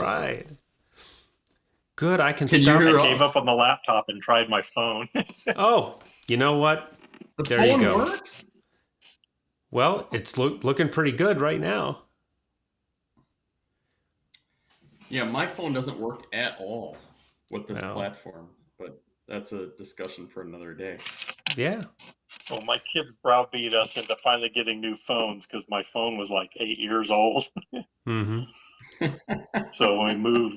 Yes. right. Good. I can Can you stop. hear I gave us? up on the laptop and tried my phone. Oh, you know what? The There you phone go. works? Well, it's looking pretty good right now. Yeah, my phone doesn't work at all with this Well, platform, but that's a discussion for another day. yeah. Well, my kids browbeat us into finally getting new phones because my phone was like 8 years old. Mm-hmm. So when we moved,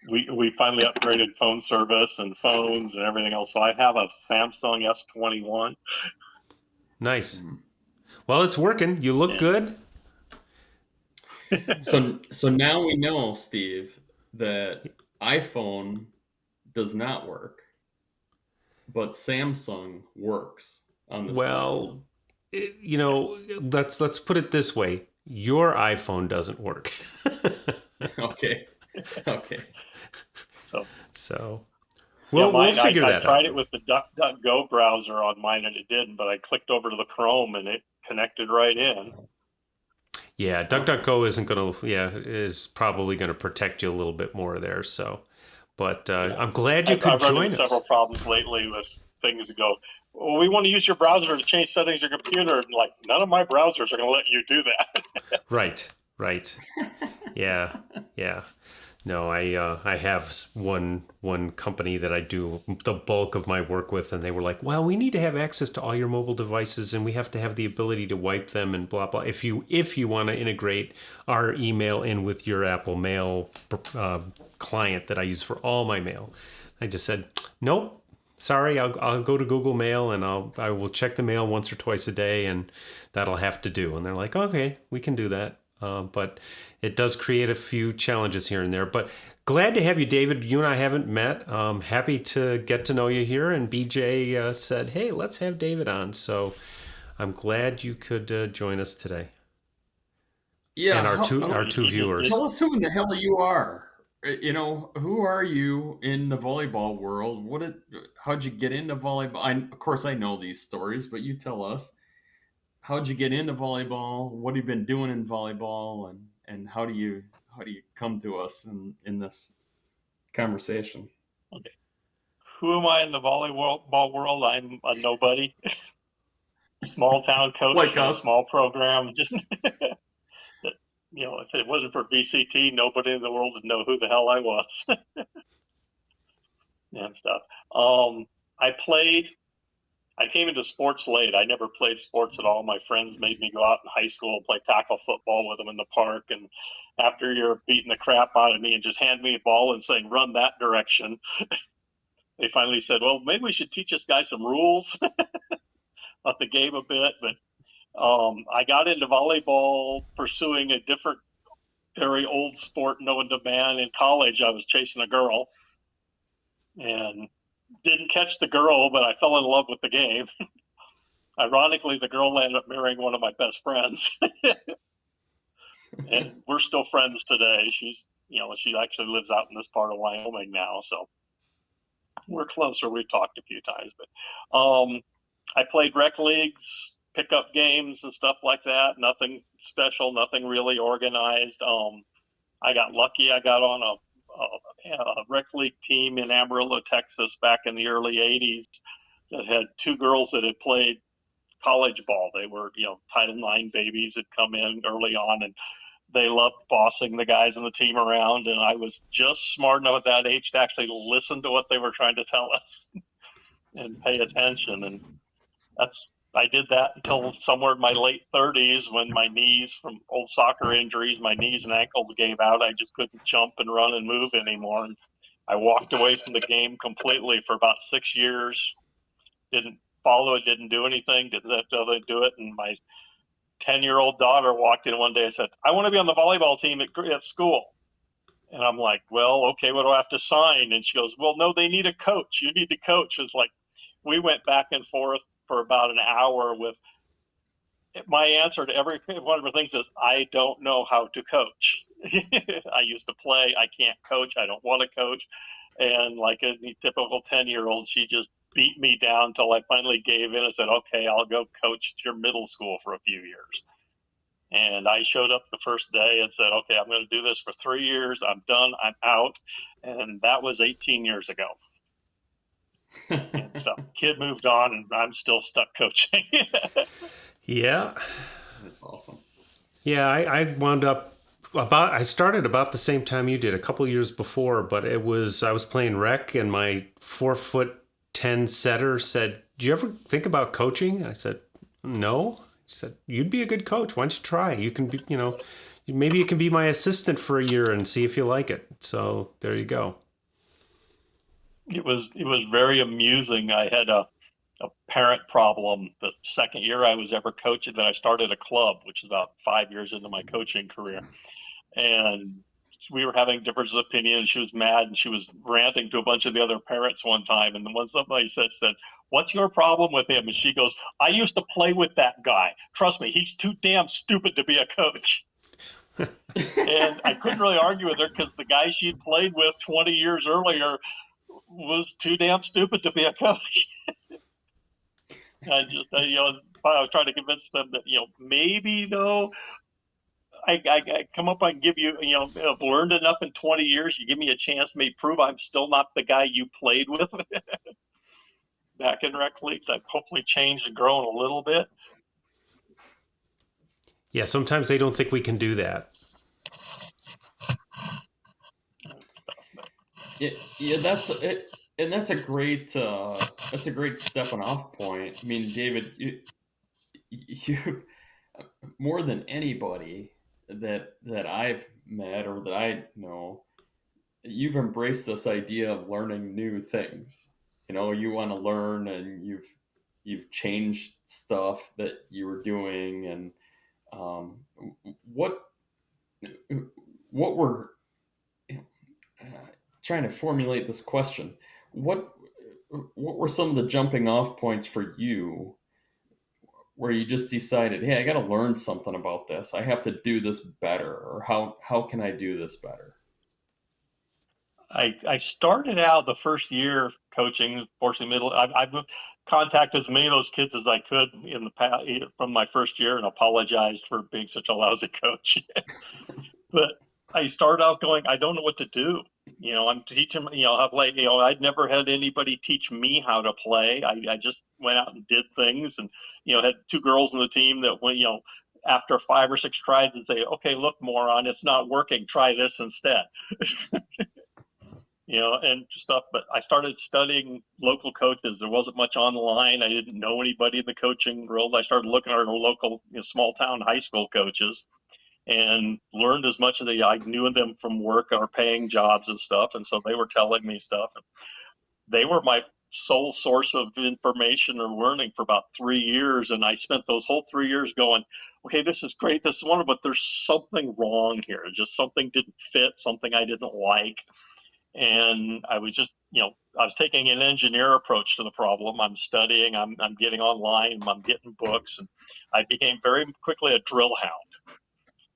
we finally upgraded phone service and phones and everything else. So I have a Samsung S21. Nice. Mm. Well, it's working. You look And good. So now we know, Steve, that iPhone does not work, but Samsung works on this platform. Well, let's put it this way. Your iPhone doesn't work. Okay. Okay. so So yeah, we'll mine, figure I that out. tried it with the DuckDuckGo browser on mine and it didn't, but I clicked over to the Chrome and it connected right in. Yeah, Okay. DuckDuckGo isn't gonna. Yeah, is probably gonna protect you a little bit more there. So, but Yeah. I'm glad you I've could run into join us. several problems lately with things that go, well, we want to use your browser to change settings on your computer. And like, none of my browsers are going to let you do that. Right, right. Yeah, yeah. No, I have one company that I do the bulk of my work with, and they were like, "Well, we need to have access to all your mobile devices, and we have to have the ability to wipe them and blah blah. If you want to integrate our email in with your Apple Mail client that I use for all my mail," I just said, "Nope. Sorry, I'll go to Google Mail and I will check the mail once or twice a day, and that'll have to do." And they're like, "Okay, we can do that." But it does create a few challenges here and there. But glad to have you, David. You and I haven't met. Happy to get to know you here. And BJ said, "Hey, let's have David on." So I'm glad you could join us today, Yeah. and our How, two our He, two he just did. tell viewers. us who in the hell you are. Who are you in the volleyball world? How'd you get into volleyball? Of course, I know these stories, but you tell us. How'd you get into volleyball? What have you been doing in volleyball, and how do you come to us in this conversation? Okay. Who am I in the volleyball world? I'm a nobody, small town coach Like in a us. small program. Just, if it wasn't for VCT, nobody in the world would know who the hell I was and stuff. Um, I played I came into sports late. I never played sports at all. My friends made me go out in high school and play tackle football with them in the park. And after you're beating the crap out of me and just hand me a ball and saying, run that direction, they finally said, well, maybe we should teach this guy some rules of the game a bit. But I got into volleyball pursuing a different, very old sport known to man in college. I was chasing a girl and didn't catch the girl, but I fell in love with the game. Ironically, the girl ended up marrying one of my best friends. And we're still friends today. She actually lives out in this part of Wyoming now, so we're closer. We've talked a few times, but I played rec leagues, pickup games, and stuff like that. Nothing special, nothing really organized. I got lucky. I got on a rec league team in Amarillo, Texas, back in the early '80s that had two girls that had played college ball. They were, Title IX babies had come in early on, and they loved bossing the guys in the team around. And I was just smart enough at that age to actually listen to what they were trying to tell us and pay attention. And I did that until somewhere in my late 30s when my knees, from old soccer injuries, my knees and ankles gave out. I just couldn't jump and run and move anymore. And I walked away from the game completely for about 6 years. Didn't follow it, didn't do anything, didn't have to do it. And my 10-year-old daughter walked in one day and said, I want to be on the volleyball team at school. And I'm like, well, okay, what do I have to sign? And she goes, well, no, they need a coach. You need to coach. It's like, we went back and forth for about an hour with my answer to every one of her things is, I don't know how to coach. I used to play. I can't coach. I don't want to coach. And like a typical 10-year-old, she just beat me down until I finally gave in and said, okay, I'll go coach your middle school for a few years. And I showed up the first day and said, okay, I'm going to do this for 3 years. I'm done. I'm out. And that was 18 years ago. And stuff. Kid moved on, and I'm still stuck coaching. Yeah. That's awesome. Yeah, I wound up I started about the same time you did, a couple years before, but I was playing rec, and my 4'10" setter said, "Do you ever think about coaching?" I said, "No." He said, "You'd be a good coach. Why don't you try? You can be, maybe you can be my assistant for a year and see if you like it." So there you go. It was very amusing. I had a parent problem the second year I was ever coaching. That I started a club, which is about 5 years into my coaching career, and we were having differences of opinion. She was mad, and she was ranting to a bunch of the other parents one time. And then when somebody said, "What's your problem with him?" and she goes, "I used to play with that guy. Trust me, he's too damn stupid to be a coach." And I couldn't really argue with her because the guy she'd played with 20 years earlier was too damn stupid to be a coach. I was trying to convince them that, maybe though, I come up, I can give you, I've learned enough in 20 years. You give me a chance, maybe prove I'm still not the guy you played with back in rec leagues. I've hopefully changed and grown a little bit. Yeah, sometimes they don't think we can do that. Yeah, that's it, and that's a great stepping off point. I mean, David, you more than anybody that I've met or that I know, you've embraced this idea of learning new things. You want to learn, and you've changed stuff that you were doing, and um, what what were uh, trying to formulate this question. What what were some of the jumping off points for you where you just decided, hey, I got to learn something about this. I have to do this better, or how can I do this better? I started out the first year coaching, fortunately, I've contacted as many of those kids as I could in the past from my first year, and apologized for being such a lousy coach. But I started out going, I don't know what to do. I'm teaching, I'd never had anybody teach me how to play. I just went out and did things, and, had two girls on the team that went, after 5 or 6 tries, and say, okay, look, moron, it's not working. Try this instead. And stuff. But I started studying local coaches. There wasn't much online. I didn't know anybody in the coaching world. I started looking at our local, small town high school coaches, and learned as much as I knew them from work or paying jobs and stuff. And so they were telling me stuff. And they were my sole source of information or learning for about 3 years. And I spent those whole 3 years going, okay, this is great. This is wonderful, but there's something wrong here. Just something didn't fit, something I didn't like. And I was just, I was taking an engineer approach to the problem. I'm studying, I'm getting online, I'm getting books, and I became very quickly a drill hound.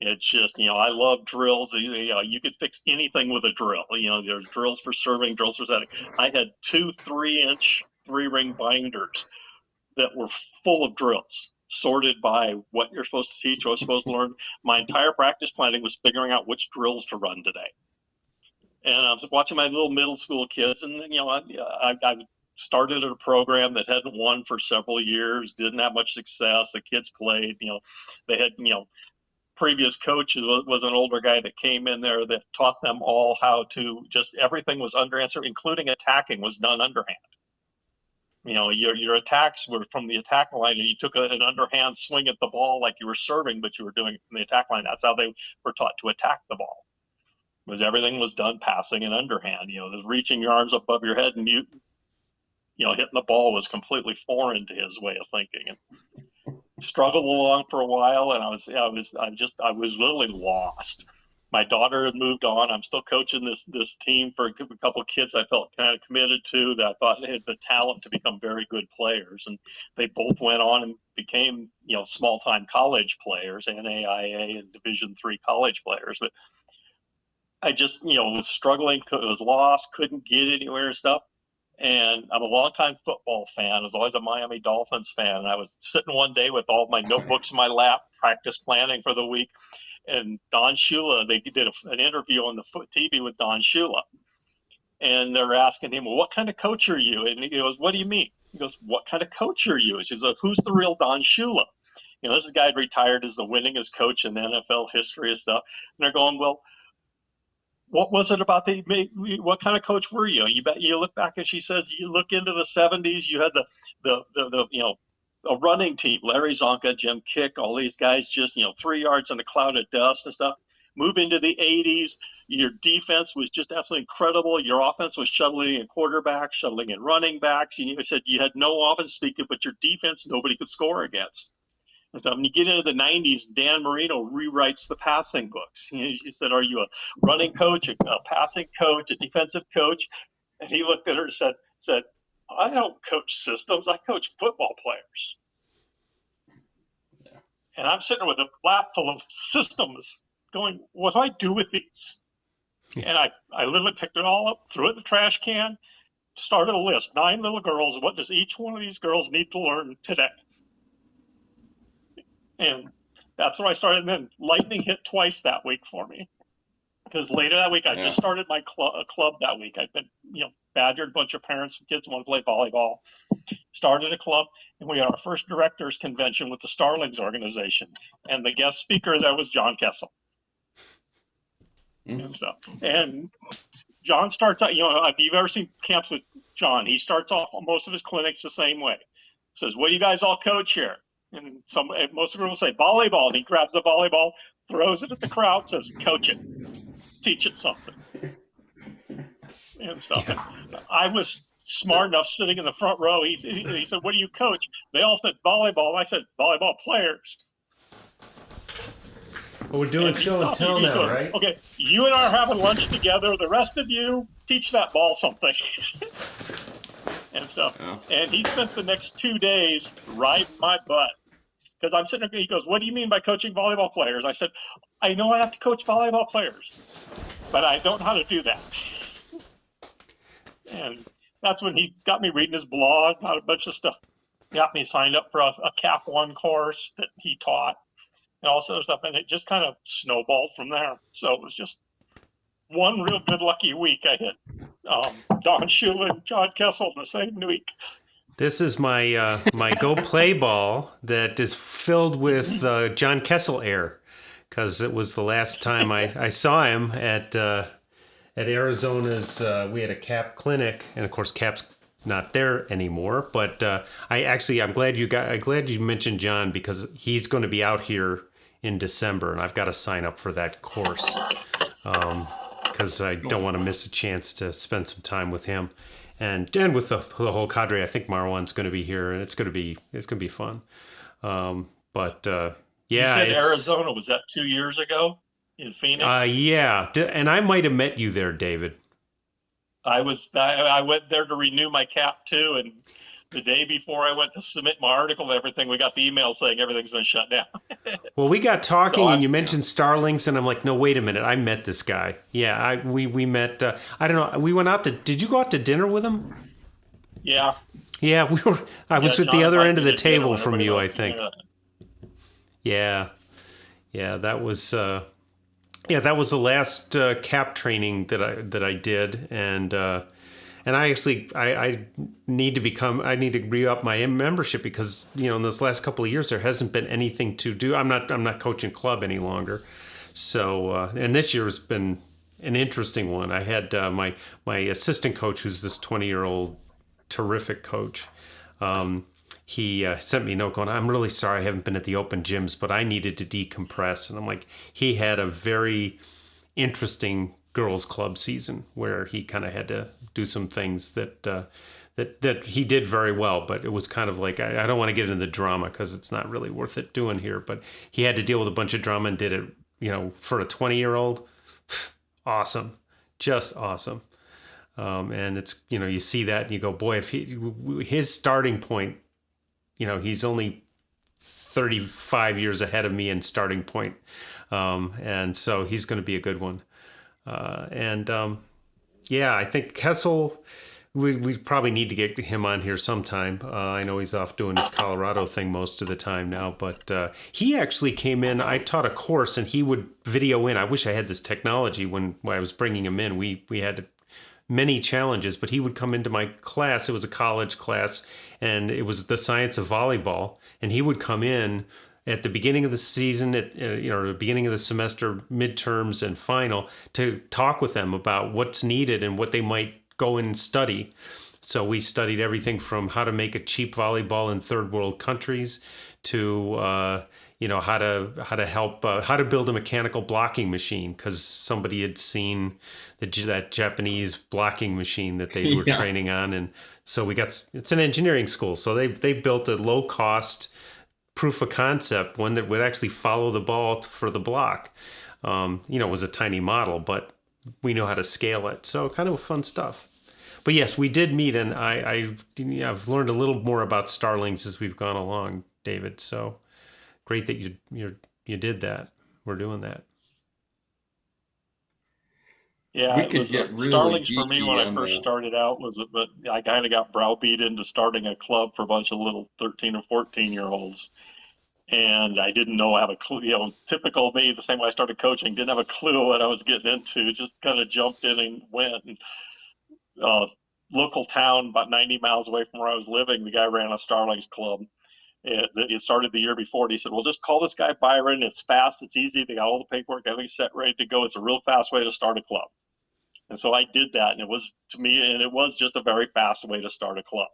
It's just, I love drills. You could fix anything with a drill. There's drills for serving, drills for setting. I had 2 3-inch 3-ring binders that were full of drills, sorted by what you're supposed to teach, what you're supposed to learn. My entire practice planning was figuring out which drills to run today. And I was watching my little middle school kids, and I started a program that hadn't won for several years, didn't have much success. The kids played, they had, previous coach was an older guy that came in there that taught them all how to just, everything was underhand, including attacking was done underhand. Your attacks were from the attack line, and you took an underhand swing at the ball like you were serving, but you were doing it from the attack line. That's how they were taught to attack the ball. Was everything was done passing and underhand. Reaching your arms above your head and hitting the ball was completely foreign to his way of thinking. And struggled along for a while, and I was literally lost. My daughter had moved on. I'm still coaching this team for a couple of kids I felt kind of committed to, that I thought had the talent to become very good players, and they both went on and became small time college players, NAIA and Division III college players. But I just, was struggling, was lost, couldn't get anywhere and stuff. And I'm a longtime football fan. I was always a Miami Dolphins fan. And I was sitting one day with all my notebooks in my lap, practice planning for the week. And Don Shula, they did an interview on the TV with Don Shula. And they're asking him, well, what kind of coach are you? And he goes, what do you mean? He goes, what kind of coach are you? She's like, who's the real Don Shula? This guy retired as the winningest coach in NFL history and stuff. And they're going, well, what was it about what kind of coach were you? You look back and she says, you look into the 70s, you had the a running team, Larry Zonka, Jim Kick, all these guys just, 3 yards in a cloud of dust and stuff. Move into the 80s, your defense was just absolutely incredible. Your offense was shuttling in quarterbacks, shuttling in running backs. And you said you had no offense speaking, but your defense, nobody could score against. And so when you get into the 90s, Dan Marino rewrites the passing books. He said, are you a running coach, a passing coach, a defensive coach? And he looked at her and said, I don't coach systems. I coach football players. Yeah. And I'm sitting with a lap full of systems going, what do I do with these? Yeah. And I literally picked it all up, threw it in the trash can, started a list, 9 little girls. What does each one of these girls need to learn today? And that's where I started. And then lightning hit twice that week for me. Because later that week, I just started my club that week. I'd been, badgered a bunch of parents and kids who want to play volleyball. Started a club, and we had our first directors convention with the Starlings organization. And the guest speaker there was John Kessel. And stuff. And John starts out, if you've ever seen camps with John, he starts off most of his clinics the same way. Says, what do you guys all coach here? And most of them will say volleyball. And he grabs the volleyball, throws it at the crowd, says, coach it, teach it something. And stuff. Yeah. And I was smart enough sitting in the front row. He said, what do you coach? They all said volleyball. I said, volleyball players. Well, we're doing show and tell now, goes, right? Okay, you and I are having lunch together. The rest of you, teach that ball something. And stuff. Yeah. And he spent the next 2 days riding my butt. Because I'm sitting there, he goes, what do you mean by coaching volleyball players? I said, I know I have to coach volleyball players, but I don't know how to do that. And that's when he got me reading his blog, a bunch of stuff. Got me signed up for a Cap 1 course that he taught. And all sorts of stuff, and it just kind of snowballed from there. So it was just one real good lucky week. I hit Don Shula and John Kessel in the same week. This is my my Go Play ball that is filled with John Kessel air, because it was the last time I saw him at Arizona's. We had a Cap clinic, and of course Cap's not there anymore. But I'm glad you mentioned John, because he's going to be out here in December, and I've got to sign up for that course because I don't want to miss a chance to spend some time with him and with the whole cadre. I think Marwan's going to be here, and it's going to be fun. You said Arizona, was that 2 years ago in Phoenix? Yeah, and I might have met you there, David. I went there to renew my Cap too, and the day before I went to submit my article and everything, we got the email saying everything's been shut down. Well, we got talking, and you mentioned Starlings, and I'm like, no, wait a minute, I met this guy. Yeah, we met. I don't know. We went out to. Did you go out to dinner with him? Yeah. Yeah, we were. I was at the other end of the table from you, I think. Yeah, that was. That was the last Cap training that I did, and I actually I need to re-up my membership, because in this last couple of years there hasn't been anything to do. I'm not coaching club any longer, so and this year's been an interesting one. I had my assistant coach, who's this 20-year-old terrific coach. He sent me a note going, I'm really sorry I haven't been at the open gyms, but I needed to decompress. And I'm like, he had a very interesting girls club season where he kind of had to do some things that he did very well, but it was kind of like, I don't want to get into the drama because it's not really worth it doing here, but he had to deal with a bunch of drama and did it, for a 20-year-old, awesome, just awesome. And it's, you see that and you go, boy, if his starting point, he's only 35 years ahead of me in starting point. And so he's going to be a good one. I think Kessel, We probably need to get him on here sometime. I know he's off doing his Colorado thing most of the time now, but he actually came in. I taught a course, and he would video in. I wish I had this technology when I was bringing him in. We had many challenges, but he would come into my class. It was a college class, and it was the science of volleyball. And he would come in at the beginning of the season, at the beginning of the semester, midterms, and final, to talk with them about what's needed and what they might go and study. So we studied everything from how to make a cheap volleyball in third world countries to how to help how to build a mechanical blocking machine, because somebody had seen that Japanese blocking machine that they were Yeah. training on, and so it's an engineering school, so they built a low cost proof of concept, one that would actually follow the ball for the block. It was a tiny model, but we know how to scale it. So kind of fun stuff. But yes, we did meet, and I've learned a little more about Starlings as we've gone along, David. So great that you did that. We're doing that. Yeah, We it could was get really Starlings for me when geeky I on first the. started out. But I kind of got browbeat into starting a club for a bunch of little 13 or 14-year-olds, and I didn't know, have a clue. Typical me, the same way I started coaching, didn't have a clue what I was getting into. Just kind of jumped in and went. And local town, about 90 miles away from where I was living, the guy ran a Starlings Club. It started the year before, and he said, "Well, just call this guy Byron. It's fast, it's easy. They got all the paperwork, everything's set, ready to go. It's a real fast way to start a club." And so I did that, and it was just a very fast way to start a club,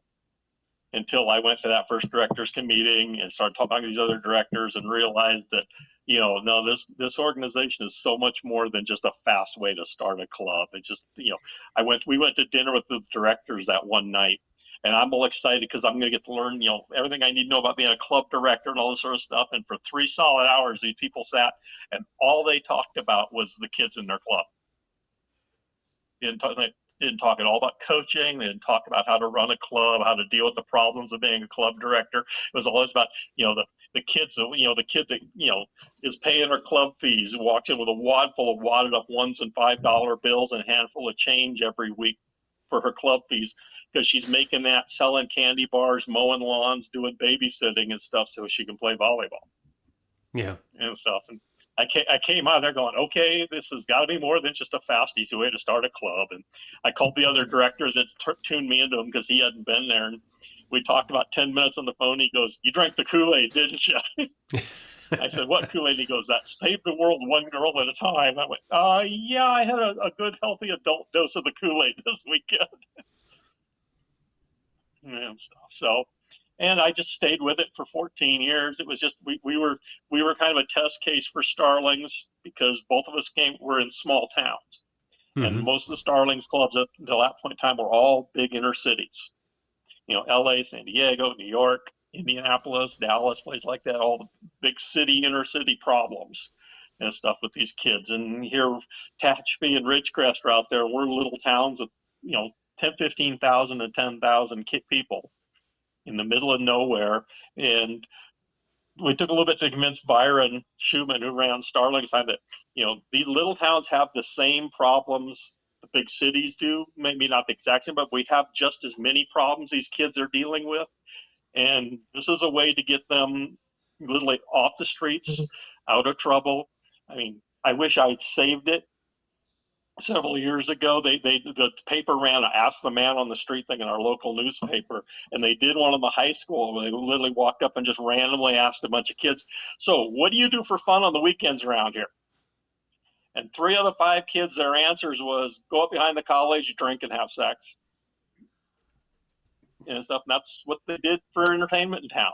until I went to that first directors meeting and started talking to these other directors and realized that, no, this organization is so much more than just a fast way to start a club. It just, we went to dinner with the directors that one night, and I'm all excited because I'm going to get to learn, everything I need to know about being a club director and all this sort of stuff. And for 3 solid hours, these people sat, and all they talked about was the kids in their club. Didn't talk at all about coaching. They didn't talk about how to run a club, how to deal with the problems of being a club director. It was always about, the kids, the kid that, is paying her club fees, walks in with a wad full of wadded up $1 and $5 bills and a handful of change every week for her club fees, because she's making that, selling candy bars, mowing lawns, doing babysitting and stuff so she can play volleyball. Yeah. And stuff. And I came out there going, okay, this has got to be more than just a fast, easy way to start a club. And I called the other director that tuned me into him because he hadn't been there. And we talked about 10 minutes on the phone. He goes, "You drank the Kool-Aid, didn't you?" I said, "What Kool-Aid?" He goes, "That Save the World One Girl at a Time." I went, yeah, I had a good, healthy adult dose of the Kool-Aid this weekend. And stuff. So, and I just stayed with it for 14 years. It was just, we were kind of a test case for Starlings because both of us were in small towns. Mm-hmm. And most of the Starlings clubs up until that point in time were all big inner cities. LA, San Diego, New York, Indianapolis, Dallas, places like that, all the big inner city problems and stuff with these kids. And here, Tehachapi and Ridgecrest are out there. We're little towns of, 10, 15,000 to 10,000 people in the middle of nowhere. And we took a little bit to convince Byron Schumann, who ran Starlings, that, these little towns have the same problems the big cities do. Maybe not the exact same, but we have just as many problems these kids are dealing with. And this is a way to get them literally off the streets, out of trouble. I mean, I wish I'd saved it several years ago. The paper ran a Ask the Man on the Street thing in our local newspaper, and they did one in the high school where they literally walked up and just randomly asked a bunch of kids, "So what do you do for fun on the weekends around here?" And 3 of the 5 kids, their answers was go up behind the college, drink, and have sex and stuff. And that's what they did for entertainment in town,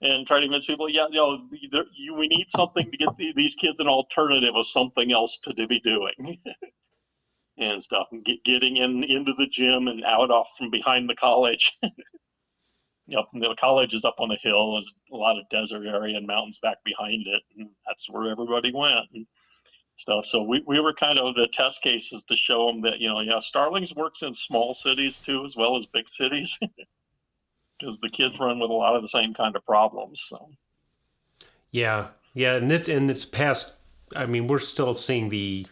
and try to convince people, we need something to get these kids an alternative of something else to be doing. And stuff, and getting into the gym and out off from behind the college. The college is up on a hill. There's a lot of desert area and mountains back behind it, and that's where everybody went and stuff. So we were kind of the test cases to show them that Starlings works in small cities too as well as big cities, because the kids run with a lot of the same kind of problems. So yeah, and this past, I mean, we're still seeing the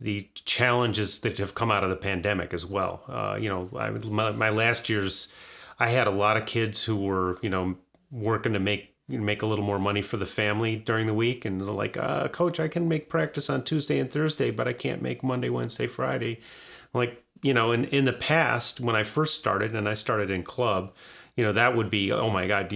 the challenges that have come out of the pandemic as well. My last year's, I had a lot of kids who were, working to make a little more money for the family during the week, and they're like, Coach, I can make practice on Tuesday and Thursday, but I can't make Monday, Wednesday, Friday. Like, in the past when I first started, and I started in club, that would be, oh my God,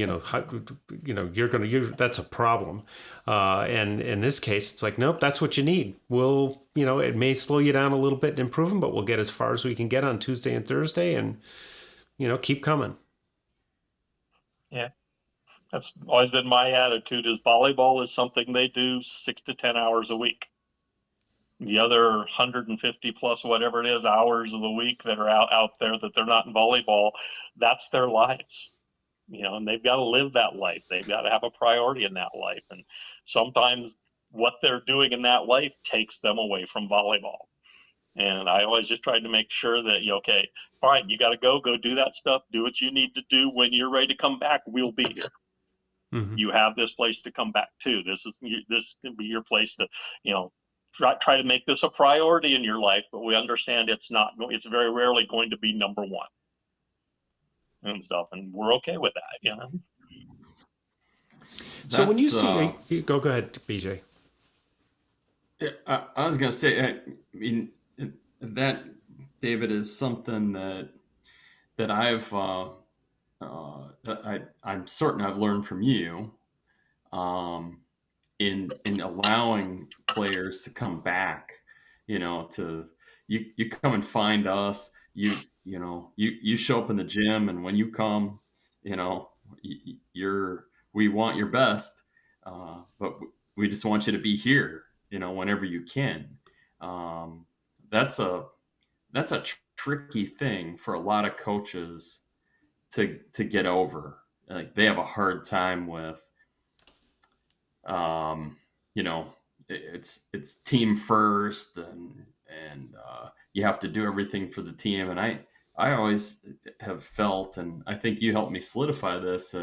that's a problem. And in this case, it's like, nope, that's what you need. We'll, it may slow you down a little bit in improving, but we'll get as far as we can get on Tuesday and Thursday, and, keep coming. Yeah. That's always been my attitude is volleyball is something they do 6 to 10 hours a week. The other 150 plus whatever it is hours of the week that are out there that they're not in volleyball, that's their lives. And they've got to live that life. They've got to have a priority in that life. And sometimes what they're doing in that life takes them away from volleyball. And I always just tried to make sure that, okay, fine, you got to go do that stuff, do what you need to do. When you're ready to come back, we'll be here. Mm-hmm. You have this place to come back to. This can be your place to, try to make this a priority in your life, but we understand it's very rarely going to be number one and stuff. And we're okay with that, So when you see, go ahead, BJ. I was going to say, I mean, that, David, is something that I'm certain I've learned from you, in allowing players to come back, to you come and find us, you show up in the gym, and when you come, we want your best, but we just want you to be here, whenever you can. That's a tricky thing for a lot of coaches to get over. Like, they have a hard time with, it's team first, and you have to do everything for the team. And I always have felt, and I think you helped me solidify this,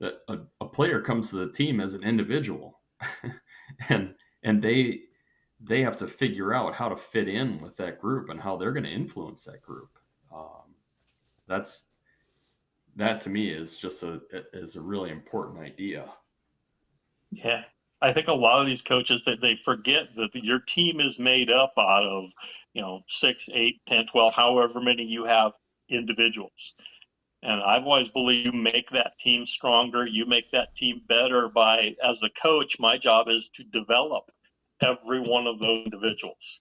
that a player comes to the team as an individual, and they have to figure out how to fit in with that group and how they're going to influence that group. That to me is just a really important idea. Yeah. I think a lot of these coaches, that they forget that your team is made up out of, 6, 8, 10, 12, however many you have individuals. And I've always believed you make that team stronger, you make that team better by, as a coach, my job is to develop every one of those individuals.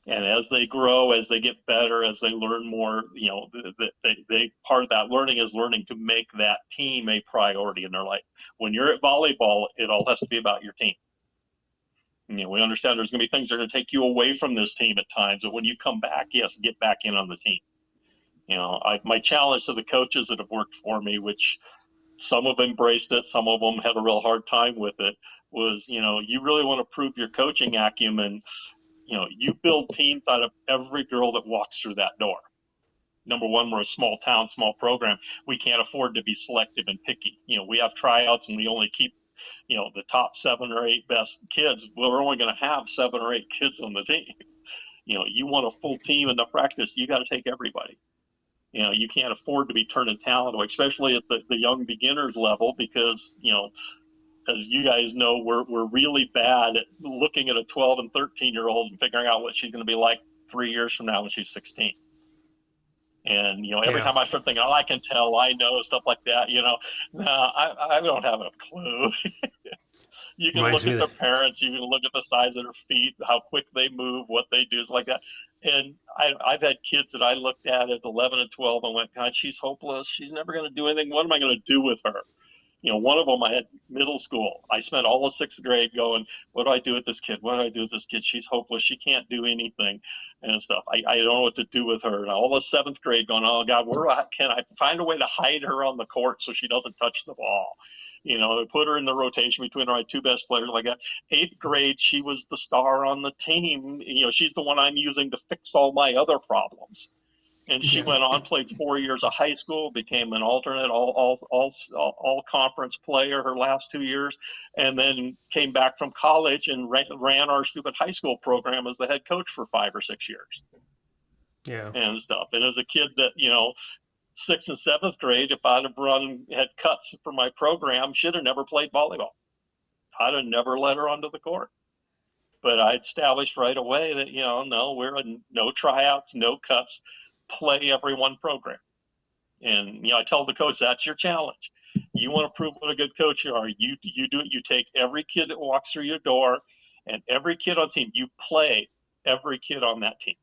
And as they grow, as they get better, as they learn more, they part of that learning is learning to make that team a priority in their life. When you're at volleyball, it all has to be about your team. We understand there's going to be things that are going to take you away from this team at times, but when you come back, yes, get back in on the team. My challenge to the coaches that have worked for me, which some have embraced it, some of them had a real hard time with it, was, you really want to prove your coaching acumen. You build teams out of every girl that walks through that door. Number one, we're a small town, small program. We can't afford to be selective and picky. We have tryouts and we only keep, the top 7 or 8 best kids. Well, we're only going to have 7 or 8 kids on the team. You want a full team in the practice, you got to take everybody. You can't afford to be turning talent away, especially at the young beginners level, because, as you guys know, we're really bad at looking at a 12 and 13-year-old and figuring out what she's going to be like 3 years from now when she's 16. And, every time I start thinking, I can tell, I know, stuff like that, no, I don't have a clue. You can look at their parents, you can look at the size of their feet, how quick they move, what they do, like that. And I've had kids that I looked at 11 and 12 and went, God, she's hopeless. She's never going to do anything. What am I going to do with her? One of them, I had middle school. I spent all of 6th grade going, what do I do with this kid? What do I do with this kid? She's hopeless. She can't do anything and stuff. I don't know what to do with her. And all of 7th grade going, oh, God, can I find a way to hide her on the court so she doesn't touch the ball? Put her in the rotation between our 2 best players like that. 8th grade, she was the star on the team. She's the one I'm using to fix all my other problems. And she Yeah. went on, played 4 years of high school, became an alternate all conference player her last 2 years, and then came back from college and ran our stupid high school program as the head coach for 5 or 6 years Yeah. and stuff. And as a kid that, sixth and seventh grade, if I'd have had cuts for my program, she'd have never played volleyball. I'd have never let her onto the court. But I established right away that, no, no tryouts, no cuts, play every one program. And, I tell the coach, that's your challenge. You want to prove what a good coach you are. You do it. You take every kid that walks through your door and every kid on the team, you play every kid on that team.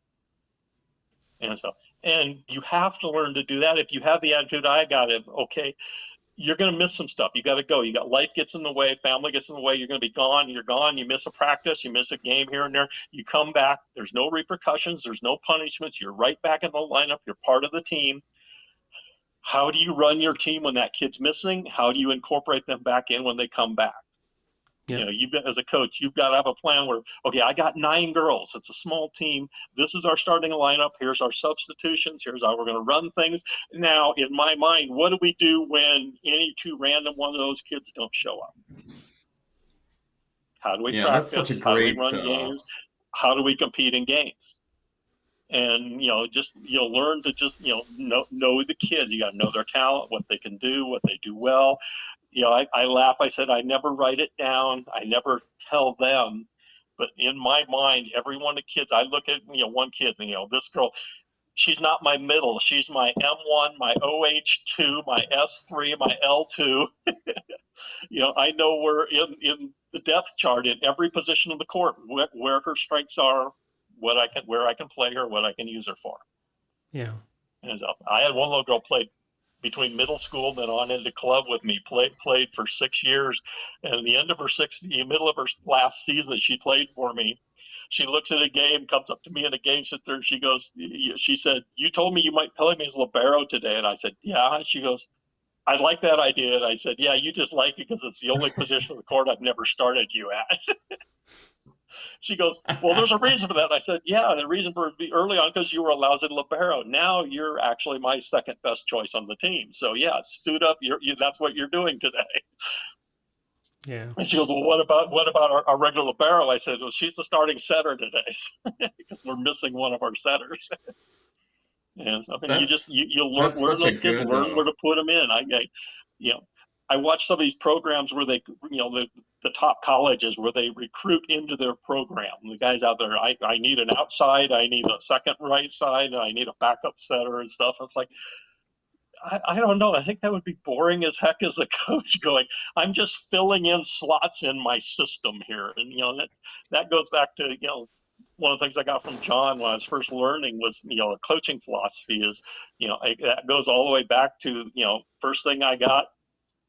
And you have to learn to do that. If you have the attitude, I got it, okay, you're going to miss some stuff. You got to go. You got life gets in the way, family gets in the way. You're going to be gone. You're gone. You miss a practice. You miss a game here and there. You come back. There's no repercussions. There's no punishments. You're right back in the lineup. You're part of the team. How do you run your team when that kid's missing? How do you incorporate them back in when they come back? Yeah. As a coach, you've got to have a plan where, okay, I got 9 girls. It's a small team. This is our starting lineup. Here's our substitutions. Here's how we're going to run things. Now, in my mind, what do we do when any 2 random one of those kids don't show up? How do we That's such a practice? How do we great. run games? How do we compete in games? And, just, learn to just, know the kids. You got to know their talent, what they can do, what they do well. I laugh. I said, I never write it down. I never tell them. But in my mind, every one of the kids, I look at, one kid, this girl, she's not my middle. She's my M1, my OH2, my S3, my L2. I know where in the depth chart in every position of the court, where her strengths are, where I can play her, what I can use her for. Yeah. And so I had one little girl played between middle school and then on into club with me, played for 6 years. And at the end of the middle of her last season, she played for me. She looks at a game, comes up to me in a game, sits there, she said, you told me you might play me as libero today. And I said, yeah. And she goes, I like that idea. And I said, yeah, you just like it because it's the only position of the court I've never started you at. She goes, well, there's a reason for that. I said, yeah, the reason for it early on because you were a lousy libero. Now you're actually my second best choice on the team. So yeah, suit up. That's what you're doing today. Yeah. And she goes, well, what about our regular libero? I said, well, she's the starting setter today because we're missing one of our setters. And so, I mean, you learn those kids, learn where to put them in. I watch some of these programs where they, the top colleges where they recruit into their program. The guys out there, I need an outside, I need a second right side, I need a backup setter and stuff. It's like, I don't know. I think that would be boring as heck as a coach going, I'm just filling in slots in my system here. And, that goes back to, one of the things I got from John when I was first learning was, a coaching philosophy is, that goes all the way back to, first thing I got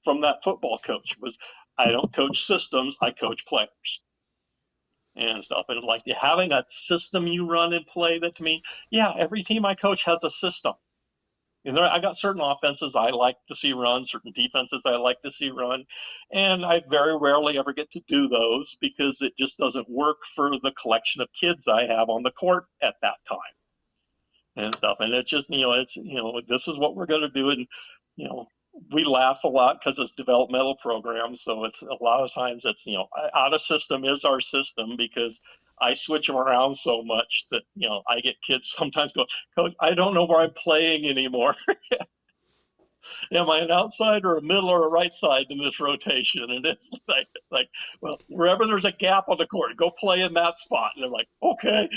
from that football coach was I don't coach systems, I coach players and stuff. And like having a system you run and play that to me, yeah, every team I coach has a system. I got certain offenses I like to see run, certain defenses I like to see run, and I very rarely ever get to do those because it just doesn't work for the collection of kids I have on the court at that time and stuff. And it's just, this is what we're going to do. And, we laugh a lot because it's developmental programs. So it's a lot of times it's, out of system is our system because I switch them around so much that, I get kids sometimes go, Coach, I don't know where I'm playing anymore. Am I an outside or a middle or a right side in this rotation? And it's like, well, wherever there's a gap on the court, go play in that spot. And they're like, okay.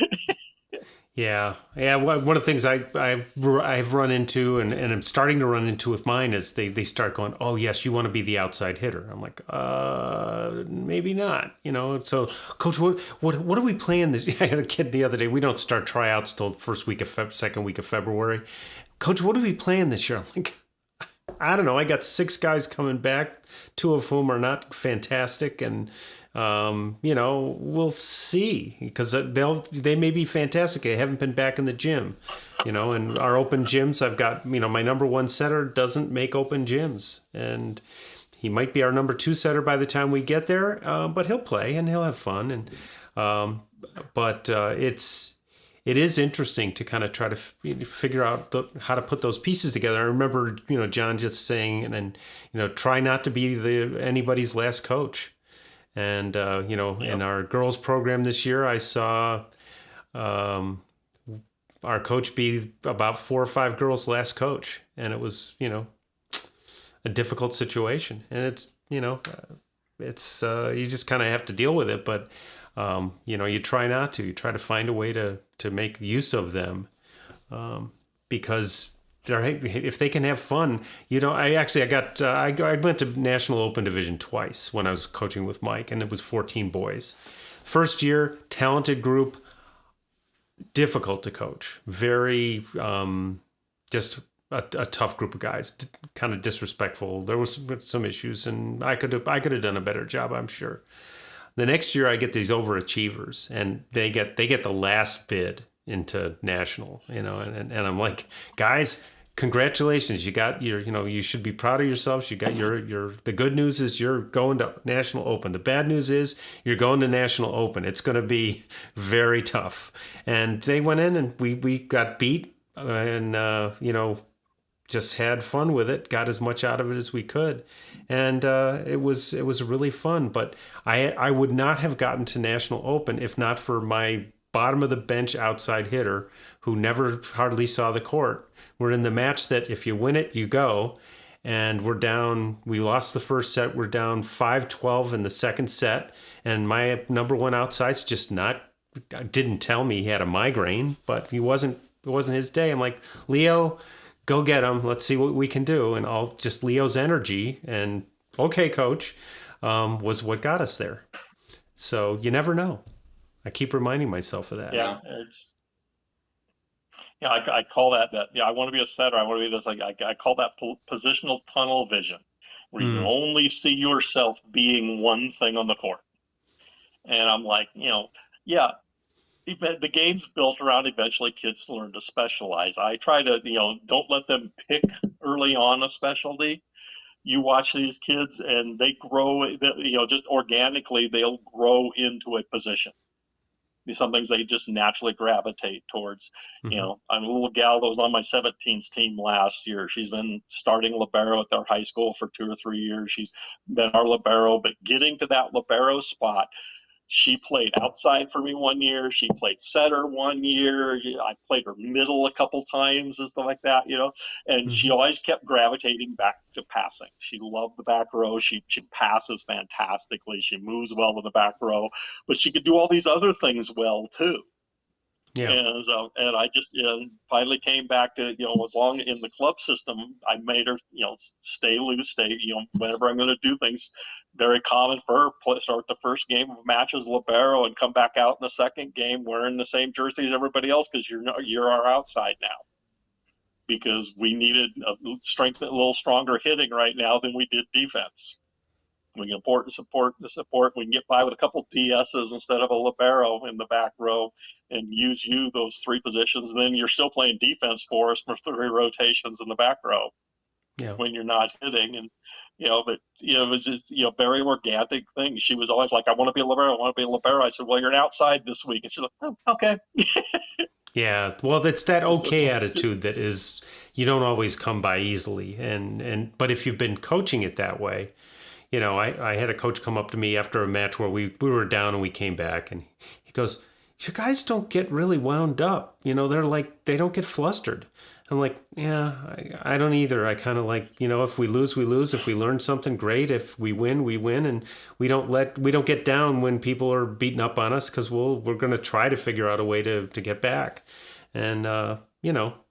Yeah. One of the things I've run into and I'm starting to run into with mine is they start going, oh yes, you want to be the outside hitter. I'm like, maybe not. So Coach, what are we playing this? I had a kid the other day. We don't start tryouts till second week of February. Coach, what are we playing this year? I'm like, I don't know. I got 6 guys coming back, 2 of whom are not fantastic, and we'll see because they may be fantastic. They haven't been back in the gym, and our open gyms. I've got my number 1 setter doesn't make open gyms, and he might be our number 2 setter by the time we get there. But he'll play and he'll have fun, and but it is interesting to kind of try to figure out how to put those pieces together. I remember, John just saying, and try not to be anybody's last coach. And in our girls program this year, I saw our coach be about 4 or 5 girls' last coach, and it was a difficult situation, and it's you just kind of have to deal with it, but you try not to. You try to find a way to make use of them, because if they can have fun. I went to National Open Division twice when I was coaching with Mike, and it was 14 boys. First year, talented group, difficult to coach. Very just a tough group of guys, kind of disrespectful. There was some issues, and I could have done a better job, I'm sure. The next year, I get these overachievers, and they get the last bid into national, and I'm like, guys, congratulations, you got you should be proud of yourselves. You got the good news is you're going to National Open. The bad news is you're going to National Open. It's going to be very tough. And they went in, and we got beat, and just had fun with it, got as much out of it as we could. And it was really fun. But I would not have gotten to National Open if not for my bottom of the bench outside hitter who never hardly saw the court. We're in the match that if you win it, you go. And we lost the first set. We're down 5-12 in the second set. And my number one outside's didn't tell me he had a migraine, but it wasn't his day. I'm like, Leo, go get him. Let's see what we can do. And Leo's energy and, okay, coach, was what got us there. So you never know. I keep reminding myself of that. Yeah, I call that. Yeah, I want to be a setter. I want to be this. I call that positional tunnel vision, where you only see yourself being one thing on the court. And I'm like, yeah, the game's built around eventually kids learn to specialize. I try to, don't let them pick early on a specialty. You watch these kids and they grow, just organically, they'll grow into a position. Some things they just naturally gravitate towards. I'm a little gal that was on my 17s team last year. She's been starting libero at their high school for 2 or 3 years. She's been our libero, but getting to that libero spot, she played outside for me 1 year. She played setter 1 year. I played her middle a couple times and stuff like that, and she always kept gravitating back to passing. She loved the back row. She passes fantastically. She moves well in the back row, but she could do all these other things well too. Yeah. And I just finally came back to, as long in the club system, I made her, stay loose, whenever I'm going to do things, very common for her, start the first game of matches libero and come back out in the second game wearing the same jersey as everybody else, because you're our outside now. Because we needed a little stronger hitting right now than we did defense. We can support. We can get by with a couple DSs instead of a libero in the back row and use those 3 positions. Then you're still playing defense for us for 3 rotations in the back row when you're not hitting. And, but, it was just, very organic thing. She was always like, I want to be a libero. I want to be a libero. I said, well, you're an outside this week. And she's like, oh, okay. Yeah. Well, it's that okay attitude that is, you don't always come by easily. But if you've been coaching it that way, I had a coach come up to me after a match where we were down and we came back, and he goes, your guys don't get really wound up. They're like, they don't get flustered. I'm like, yeah, I don't either. I kind of like, if we lose, we lose. If we learn something, great. If we win, we win. And we don't get down when people are beating up on us, because we're going to try to figure out a way to get back. And,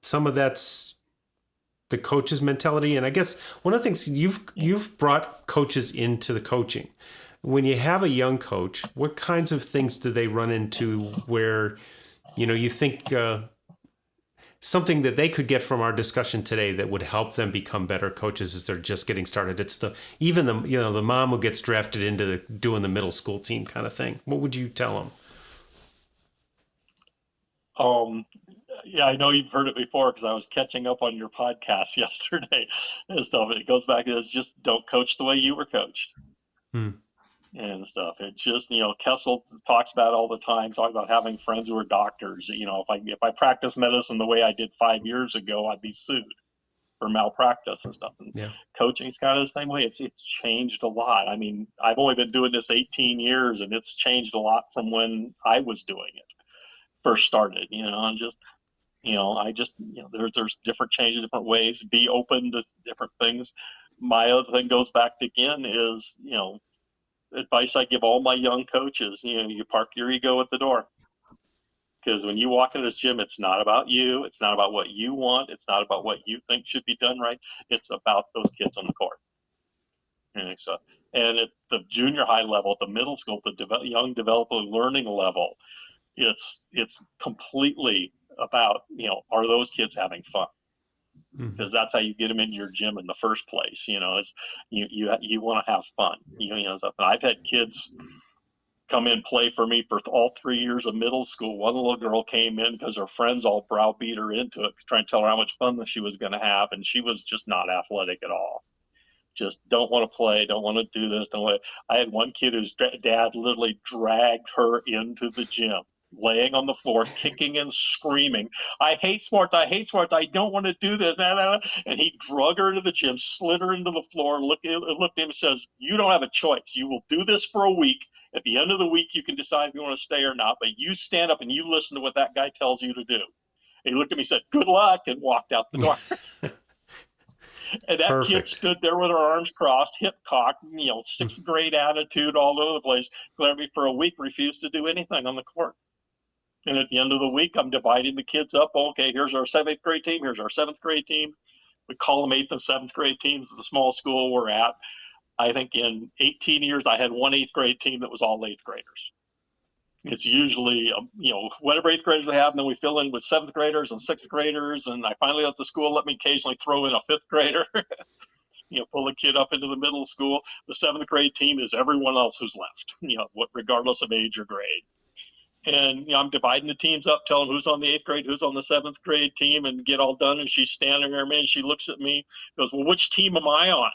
some of that's the coach's mentality. And I guess one of the things you've brought coaches into the coaching. When you have a young coach, what kinds of things do they run into where, you think something that they could get from our discussion today that would help them become better coaches as they're just getting started? It's the mom who gets drafted into doing the middle school team kind of thing. What would you tell them? Yeah, I know you've heard it before, because I was catching up on your podcast yesterday and stuff. And it goes back to this: just don't coach the way you were coached. and stuff. It just, Kessel talks about it all the time, talk about having friends who are doctors. If I practice medicine the way I did 5 years ago, I'd be sued for malpractice and stuff. And Yeah. coaching's kind of the same way. It's changed a lot. I mean, I've only been doing this 18 years, and it's changed a lot from when I was doing it first started. And just, I just, there's different changes, different ways. Be open to different things. My other thing goes back to, again, is, advice I give all my young coaches, you park your ego at the door. Because when you walk into this gym, it's not about you. It's not about what you want. It's not about what you think should be done right. It's about those kids on the court. And at the junior high level, at the middle school, the young developing learning level, it's completely about, are those kids having fun? Because that's how you get them in your gym in the first place. Is you want to have fun. I've had kids come in, play for me for all 3 years of middle school. One little girl came in because her friends all browbeat her into it, trying to tell her how much fun that she was going to have, and she was just not athletic at all. Just don't want to play, don't want to do this. I had one kid whose dad literally dragged her into the gym, laying on the floor, kicking and screaming, I hate sports, I don't want to do this. And he drug her into the gym, slid her into the floor, looked at him and says, you don't have a choice. You will do this for a week. At the end of the week, you can decide if you want to stay or not, but you stand up and you listen to what that guy tells you to do. And he looked at me and said, good luck, and walked out the door. And that Perfect. kid stood there with her arms crossed, hip cocked, sixth grade attitude all over the place. Clearly for a week refused to do anything on the court. And at the end of the week, I'm dividing the kids up. Okay, here's our 7th grade team. Here's our 7th grade team. We call them 8th and 7th grade teams at the small school we're at. I think in 18 years, I had one 8th grade team that was all 8th graders. It's usually, whatever 8th graders they have, and then we fill in with 7th graders and 6th graders. And I finally let the school let me occasionally throw in a 5th grader, pull a kid up into the middle school. The 7th grade team is everyone else who's left, regardless of age or grade. And I'm dividing the teams up, telling who's on the 8th grade, who's on the 7th grade team, and get all done. And she's standing there, man. She looks at me, goes, well, which team am I on?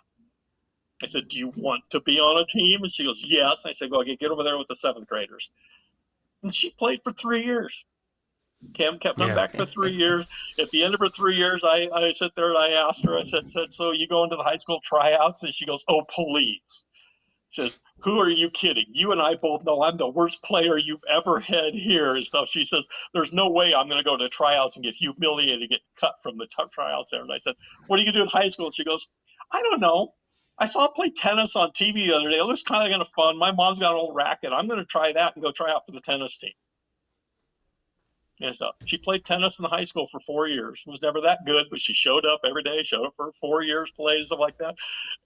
I said, do you want to be on a team? And she goes, yes. I said, well, okay, get over there with the 7th graders. And she played for 3 years. Cam kept coming back for 3 years. At the end of her 3 years, I sit there and I asked her, I said, so you go into the high school tryouts? And she goes, oh, please. She says, who are you kidding? You and I both know I'm the worst player you've ever had here and stuff. She says, there's no way I'm going to go to tryouts and get humiliated and get cut from the tryouts there. And I said, what are you going to do in high school? And she goes, I don't know. I saw him play tennis on TV the other day. It looks kind of fun. My mom's got an old racket. I'm going to try that and go try out for the tennis team. And so she played tennis in the high school for 4 years. Was never that good, but she showed up every day, showed up for 4 years, plays, stuff like that.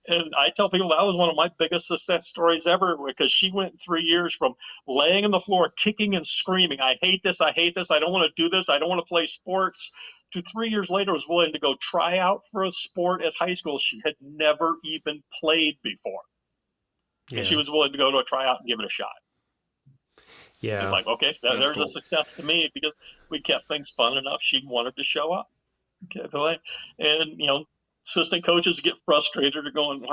And I tell people that was one of my biggest success stories ever, because she went 3 years from laying on the floor, kicking and screaming, I hate this, I don't want to do this, I don't want to play sports, to 3 years later was willing to go try out for a sport at high school she had never even played before. Yeah. And she was willing to go to a tryout and give it a shot. Yeah. It's like, okay, there's cool. A success to me, because we kept things fun enough. She wanted to show up. Okay. And, assistant coaches get frustrated or going,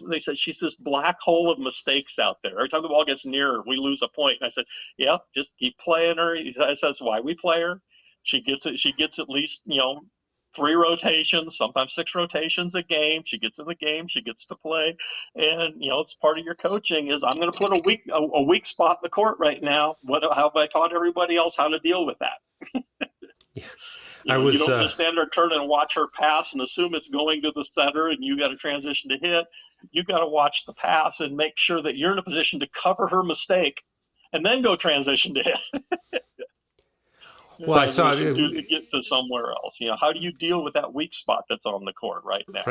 they said, she's this black hole of mistakes out there. Every time the ball gets near her, we lose a point. And I said, yeah, just keep playing her. That's why we play her. She gets it. She gets at least, 3 rotations, sometimes 6 rotations a game. She gets in the game. She gets to play. And, it's part of your coaching is, I'm going to put a weak spot in the court right now. How have I taught everybody else how to deal with that? Yeah. You don't just stand there, turn and watch her pass and assume it's going to the center and you got to transition to hit. You got to watch the pass and make sure that you're in a position to cover her mistake and then go transition to hit. Well, I saw to get to somewhere else. How do you deal with that weak spot that's on the court right now?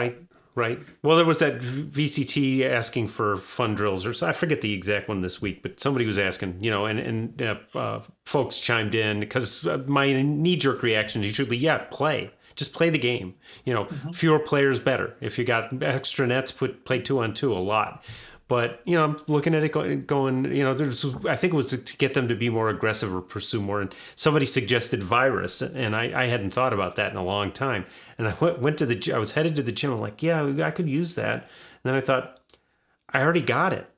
Right. Well, there was that VCT asking for fun drills, or so, I forget the exact one this week, but somebody was asking, and folks chimed in, because my knee-jerk reaction is usually, play. Just play the game. Fewer players better. If you got extra nets, play 2-on-2 a lot. But, I'm looking at it going, I think it was to get them to be more aggressive or pursue more. And somebody suggested virus, and I hadn't thought about that in a long time. And I was headed to the gym. I'm like, yeah, I could use that. And then I thought, I already got it.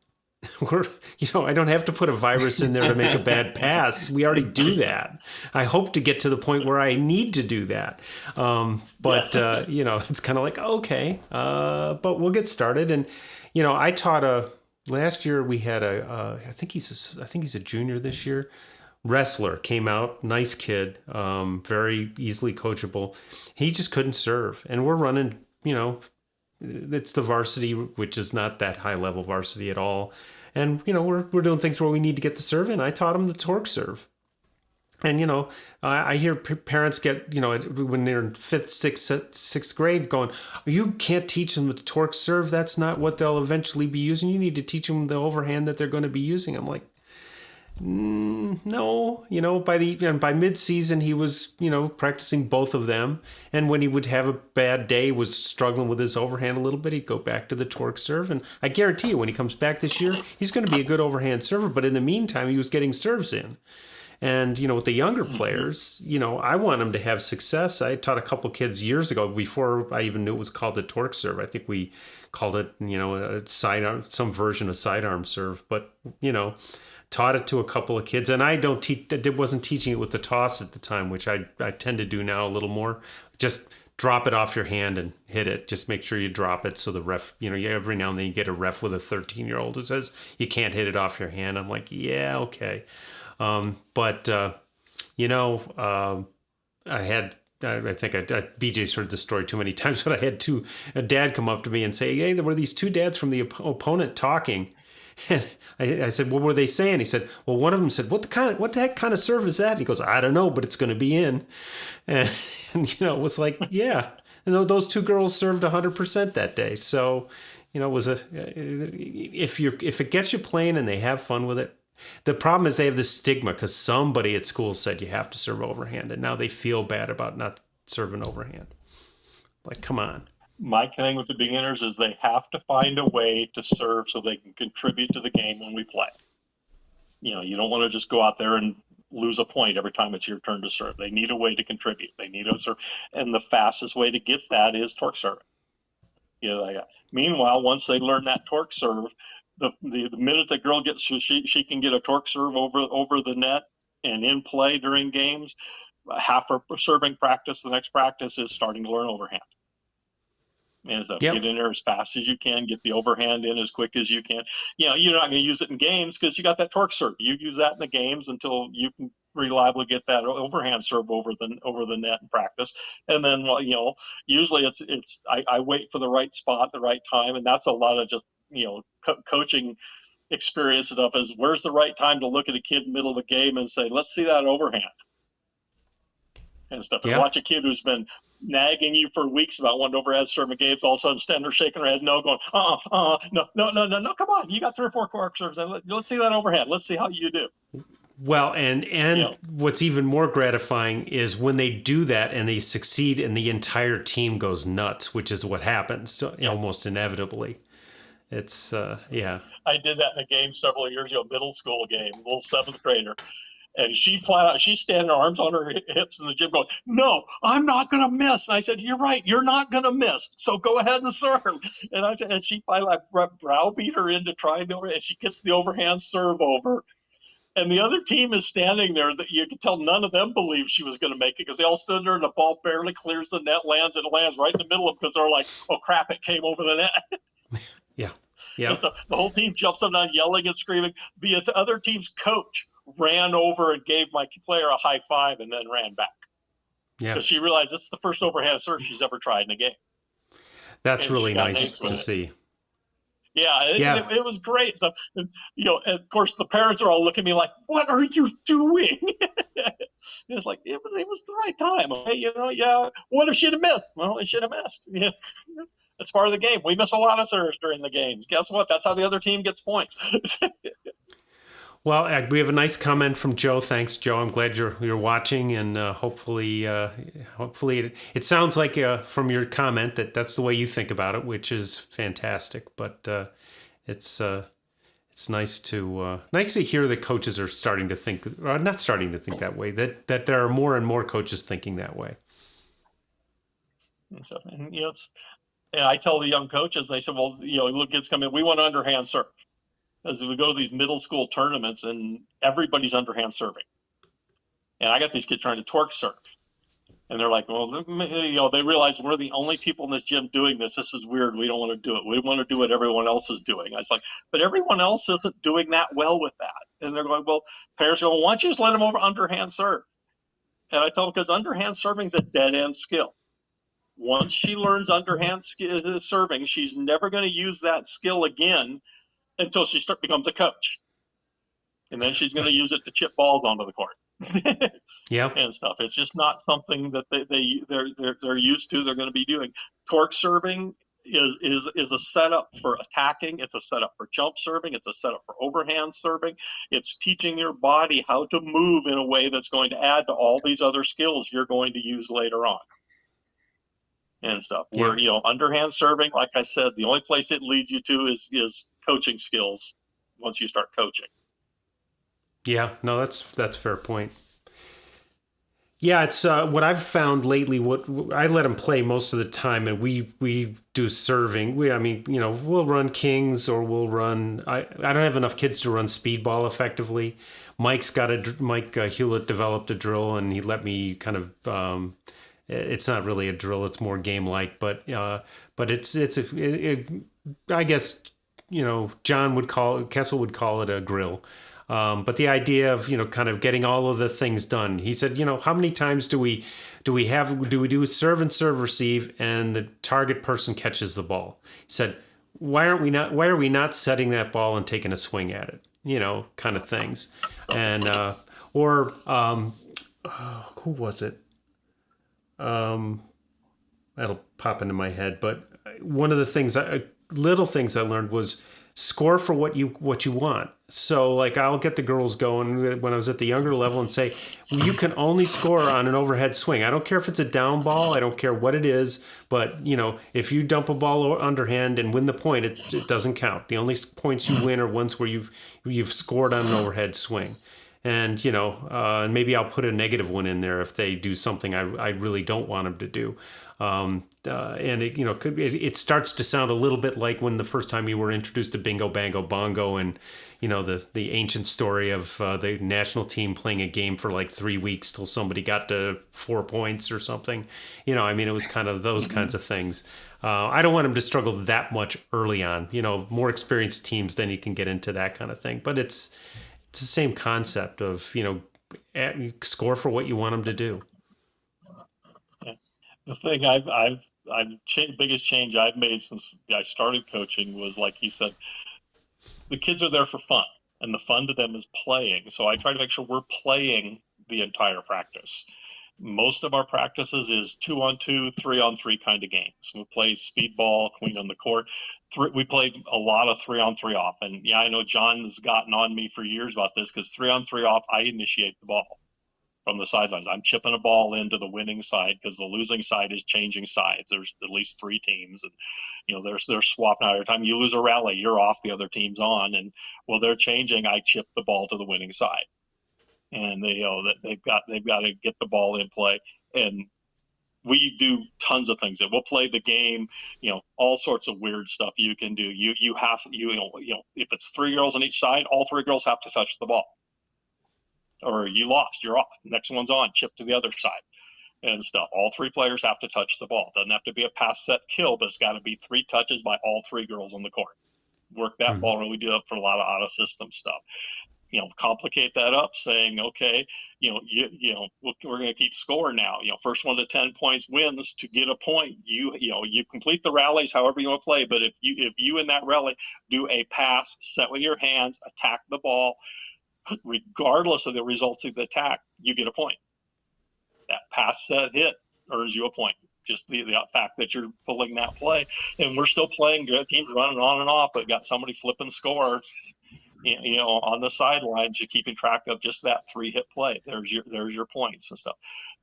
I don't have to put a virus in there to make a bad pass. We already do that. I hope to get to the point where I need to do that. But, Yes. it's kind of like, okay, but we'll get started. And, I taught last year we had I think he's a junior this year. Wrestler came out, nice kid, very easily coachable. He just couldn't serve. And we're running, it's the varsity, which is not that high level varsity at all. And, we're doing things where we need to get the serve in. I taught him the torque serve. And, I hear parents get, when they're in fifth, sixth grade going, you can't teach them the torque serve. That's not what they'll eventually be using. You need to teach them the overhand that they're going to be using. I'm like, no, by mid-season he was, practicing both of them, and when he would have a bad day, was struggling with his overhand a little bit, he'd go back to the torque serve, and I guarantee you when he comes back this year, he's going to be a good overhand server, but in the meantime, he was getting serves in. And, with the younger players, I want them to have success. I taught a couple kids years ago before I even knew it was called a torque serve. I think we called it, a sidearm, some version of sidearm serve, but, taught it to a couple of kids, and I wasn't teaching it with the toss at the time, which I tend to do now a little more. Just drop it off your hand and hit it. Just make sure you drop it so the ref, every now and then you get a ref with a 13-year-old who says you can't hit it off your hand. I'm like, yeah, okay. But I think BJ's heard this story too many times, but I had a dad come up to me and say, hey, there were these two dads from the opponent talking. And I said, what were they saying? He said, well, one of them said, what the heck kind of serve is that? And he goes, I don't know, but it's going to be in. And it was like, yeah. And those two girls served 100% that day. So, it was if it gets you playing and they have fun with it. The problem is they have this stigma because somebody at school said you have to serve overhand, and now they feel bad about not serving overhand. Like, come on. My thing with the beginners is they have to find a way to serve so they can contribute to the game when we play. You don't want to just go out there and lose a point every time it's your turn to serve. They need a way to contribute. They need a serve. And the fastest way to get that is torque serving. Meanwhile, once they learn that torque serve, the minute the girl gets, she can get a torque serve over the net and in play during games. Half her serving practice, the next practice is starting to learn overhand. And so get in there as fast as you can, get the overhand in as quick as you can. You're not going to use it in games because you got that torque serve. You use that in the games until you can reliably get that overhand serve over the net in practice. And then, usually it's I wait for the right spot, the right time, and that's a lot of just coaching experience stuff. Is where's the right time to look at a kid in the middle of the game and say, let's see that overhand and stuff. And watch a kid who's been nagging you for weeks about wanting overhead serve and games, all of a sudden stand there shaking her head no, going, no, come on, you got 3 or 4 cork serves, and let's see that overhead. Let's see how you do. Well, and what's even more gratifying is when they do that and they succeed and the entire team goes nuts, which is what happens almost inevitably. It's, I did that in a game several years ago, middle school game, little 7th grader. And she's standing her arms on her hips in the gym going, no, I'm not going to miss. And I said, you're right. You're not going to miss. So go ahead and serve. And she finally browbeat her into trying to, and she gets the overhand serve over. And the other team is standing there that you can tell none of them believe she was going to make it because they all stood there and the ball barely clears the net, lands right in the middle of them because they're like, oh, crap, it came over the net. Yeah. Yeah. And so the whole team jumps up and yelling and screaming. The other team's coach ran over and gave my player a high five and then ran back. Yeah. Because she realized this is the first overhand serve she's ever tried in a game. That's really nice to see. Yeah, it was great. So, of course, the parents are all looking at me like, what are you doing? It's like, it was the right time. Okay? What if she'd have missed? Well, it should have missed. Yeah. It's part of the game. We miss a lot of serves during the games. Guess what? That's how the other team gets points. Well, we have a nice comment from Joe. Thanks, Joe. I'm glad you're watching, and hopefully it sounds like from your comment that's the way you think about it, which is fantastic. But it's nice to hear that coaches are starting to think, or not starting to think that way. That there are more and more coaches thinking that way. And I tell the young coaches, they said, well, look, kids come in, we want underhand serve. as we go to these middle school tournaments and everybody's underhand serving. And I got these kids trying to torque serve. And they're like, well, they realize we're the only people in this gym doing this. This is weird. We don't want to do it. We want to do what everyone else is doing. I was like, but everyone else isn't doing that well with that. And they're going, well, parents are going, why don't you just let them over underhand serve? And I tell them, because underhand serving is a dead end skill. Once she learns underhand serving, she's never going to use that skill again until she becomes a coach. And then she's going to use it to chip balls onto the court. Yeah. And stuff. It's just not something that they're used to. They're going to be doing. Torque serving is a setup for attacking. It's a setup for jump serving. It's a setup for overhand serving. It's teaching your body how to move in a way that's going to add to all these other skills you're going to use later on. And stuff. Yeah. Where underhand serving, like I said, the only place it leads you to is coaching skills once you start coaching. Yeah, no, that's a fair point. Yeah, it's what I've found lately. What I let them play most of the time, and we do serving. We'll run kings, or we'll run. I don't have enough kids to run speedball effectively. Mike Hewlett developed a drill, and he let me kind of. It's not really a drill; it's more game like. But I guess Kessel would call it a grill. But the idea of, kind of getting all of the things done. He said, how many times do we do serve and serve receive and the target person catches the ball? He said, why are we not setting that ball and taking a swing at it? Kind of things. And, who was it? That'll pop into my head. But one of the little things I learned was score for what you want. So like I'll get the girls going when I was at the younger level and say, well, you can only score on an overhead swing. I don't care if it's a down ball. I don't care what it is. But, if you dump a ball underhand and win the point, it doesn't count. The only points you win are ones where you've scored on an overhead swing. And, and maybe I'll put a negative one in there if they do something I really don't want them to do. And it starts to sound a little bit like when the first time you were introduced to Bingo Bango Bongo, and the ancient story of the national team playing a game for like 3 weeks till somebody got to 4 points or something. It was kind of those kinds of things. I don't want them to struggle that much early on. More experienced teams, then you can get into that kind of thing. But it's the same concept of score for what you want them to do. The thing biggest change I've made since I started coaching was, like you said, the kids are there for fun, and the fun to them is playing. So I try to make sure we're playing the entire practice. Most of our practices is 2-on-2, 3-on-3 kind of games. We play speedball, queen on the court. We played a lot of 3-on-3 off. And yeah, I know John has gotten on me for years about this, because 3-on-3 off, I initiate the ball from the sidelines. I'm chipping a ball into the winning side, because the losing side is changing sides. There's at least 3 teams, and they're swapping out every time you lose a rally, you're off, the other team's on, and while they're changing, I chip the ball to the winning side, and they've got to get the ball in play. And we do tons of things. We'll play the game, all sorts of weird stuff you can do. You have if it's 3 girls on each side, all 3 girls have to touch the ball. Or you lost, you're off. Next one's on, chip to the other side and stuff. All 3 players have to touch the ball. Doesn't have to be a pass, set, kill, but it's got to be 3 touches by all 3 girls on the court. Work that ball, and we do that for a lot of out-of-system stuff. Complicate that up, saying, okay, we're going to keep score now. First 1 to 10 points wins. To get a point, you complete the rallies however you want to play. But if you in that rally do a pass, set with your hands, attack the ball, regardless of the results of the attack, you get a point. That pass, set, hit earns you a point. Just the fact that you're pulling that play. And we're still playing good. Teams running on and off, but got somebody flipping scores, on the sidelines. You're keeping track of just that 3-hit play. There's your points and stuff.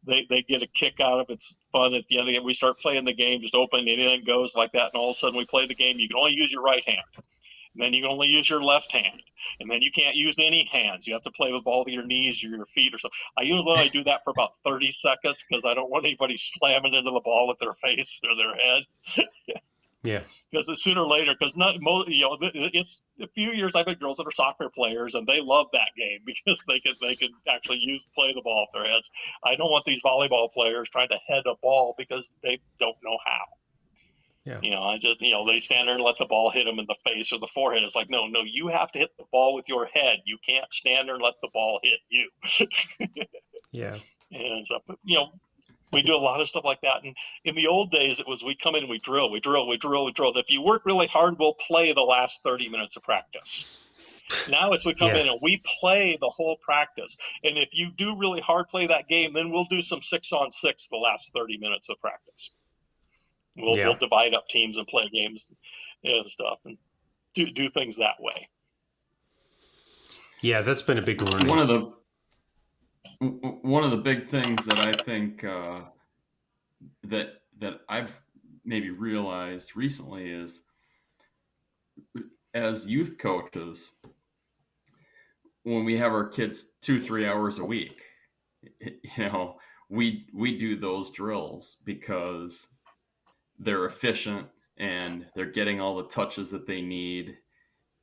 They get a kick out of it. It's fun at the end of the game. We start playing the game, just open, anything goes like that. And all of a sudden we play the game. You can only use your right hand. And then you can only use your left hand. And then you can't use any hands. You have to play with all of your knees or your feet or something. I usually do that for about 30 seconds, because I don't want anybody slamming into the ball with their face or their head. Yeah. Because sooner or later, because not it's a few years I've had girls that are soccer players and they love that game because they can actually play the ball off their heads. I don't want these volleyball players trying to head a ball because they don't know how. Yeah. I just they stand there and let the ball hit them in the face or the forehead. It's like no, you have to hit the ball with your head. You can't stand there and let the ball hit you. Yeah. And so, we do a lot of stuff like that. And in the old days, it was we come in and we drill. If you work really hard, we'll play the last 30 minutes of practice. Now it's we come in and we play the whole practice. And if you do really hard play that game, then we'll do some 6-on-6 the last 30 minutes of practice. We'll divide up teams and play games and stuff and do things that way. Yeah, that's been a big learning. One of the big things that I think that I've maybe realized recently is, as youth coaches, when we have our kids 2-3 hours a week, we do those drills because they're efficient and they're getting all the touches that they need,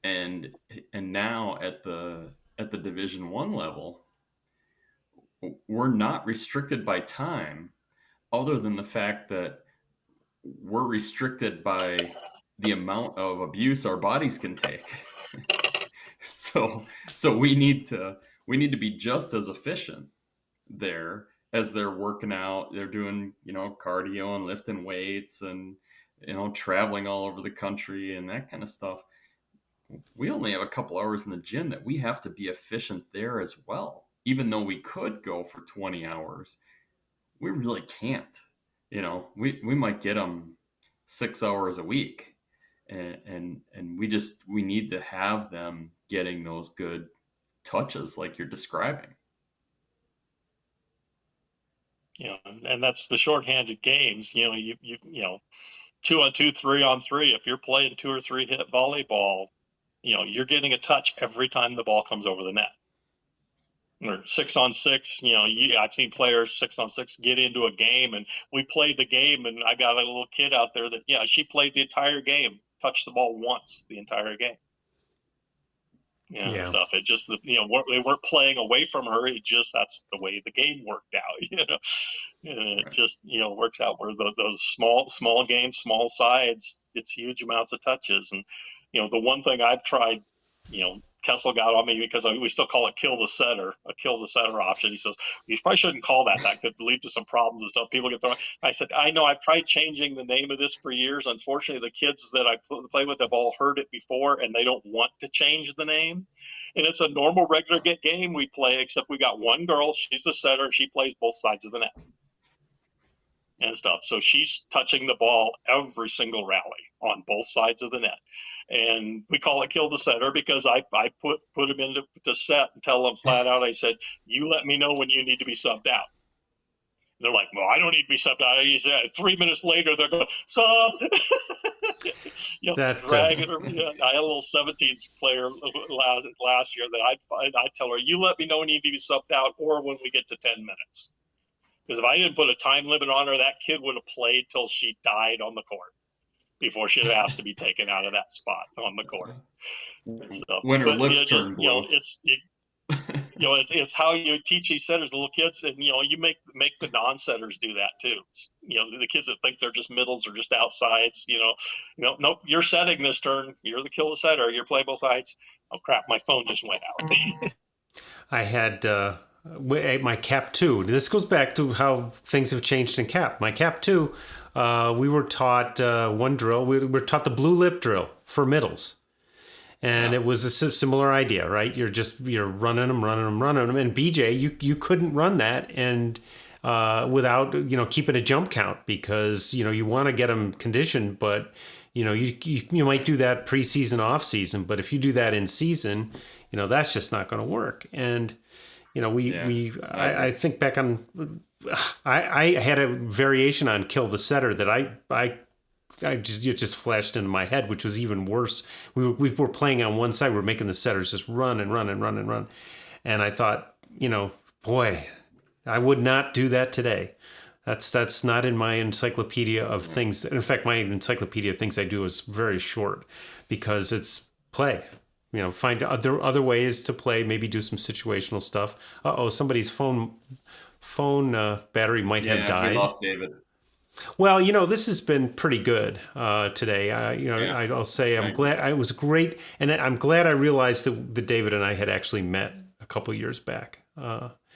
and now at the Division 1 level, we're not restricted by time, other than the fact that we're restricted by the amount of abuse our bodies can take. so we need to be just as efficient there as they're working out. They're doing cardio and lifting weights and traveling all over the country and that kind of stuff. We only have a couple hours in the gym that we have to be efficient there as well. Even though we could go for 20 hours, we really can't. We might get them 6 hours a week, and we need to have them getting those good touches like you're describing. And that's the shorthanded games. You 2-on-2, 3-on-3. If you're playing 2 or 3 hit volleyball, you're getting a touch every time the ball comes over the net. Or 6-on-6, I've seen players 6-on-6 get into a game, and we played the game, and I got a little kid out there that she played the entire game, touched the ball once the entire game. And stuff. It just they weren't playing away from her. It just that's the way the game worked out. And it just works out where those small games, small sides, it's huge amounts of touches. And the one thing I've tried, Kessel got on me because we still call it kill the setter option. He says, you probably shouldn't call that. That could lead to some problems and stuff. People get thrown. I said, I know, I've tried changing the name of this for years. Unfortunately, the kids that I play with have all heard it before, and they don't want to change the name. And it's a normal, regular game we play, except we got one girl. She's a setter. She plays both sides of the net and stuff. So she's touching the ball every single rally on both sides of the net. And we call it kill the setter because I put him into set and tell them flat out, I said, you let me know when you need to be subbed out. And they're like, well, I don't need to be subbed out. He said, 3 minutes later, they're going, sub. Dragging her. I had a little 17s player last year that I'd tell her, you let me know when you need to be subbed out or when we get to 10 minutes. Because if I didn't put a time limit on her, that kid would have played till she died on the court before she'd have asked to be taken out of that spot on the court. When her lips turn blue. It's how you teach these setters, little kids, and you make the non-setters do that too. The kids that think they're just middles or just outsides. Nope, you're setting this turn. You're the killer setter. You're playing both sides. Oh crap, my phone just went out. I had my cap 2. This goes back to how things have changed in cap. My cap 2, we were taught one drill. We were taught the blue lip drill for middles. And it was a similar idea, right? You're running them. And BJ, you couldn't run that and without keeping a jump count because you want to get them conditioned, but you might do that preseason, off season. But if you do that in season, that's just not going to work. And I think back on, I had a variation on kill the setter that it just flashed into my head, which was even worse. We were playing on one side. We're making the setters just run. And I thought, boy, I would not do that today. That's not in my encyclopedia of things. In fact, my encyclopedia of things I do is very short because it's play. Find other ways to play. Maybe do some situational stuff. Somebody's phone battery might have Yeah, we died. lost David. Well, this has been pretty good today. Yeah, I'll say I'm I agree. glad. It was great, and I'm glad I realized that David and I had actually met a couple years back.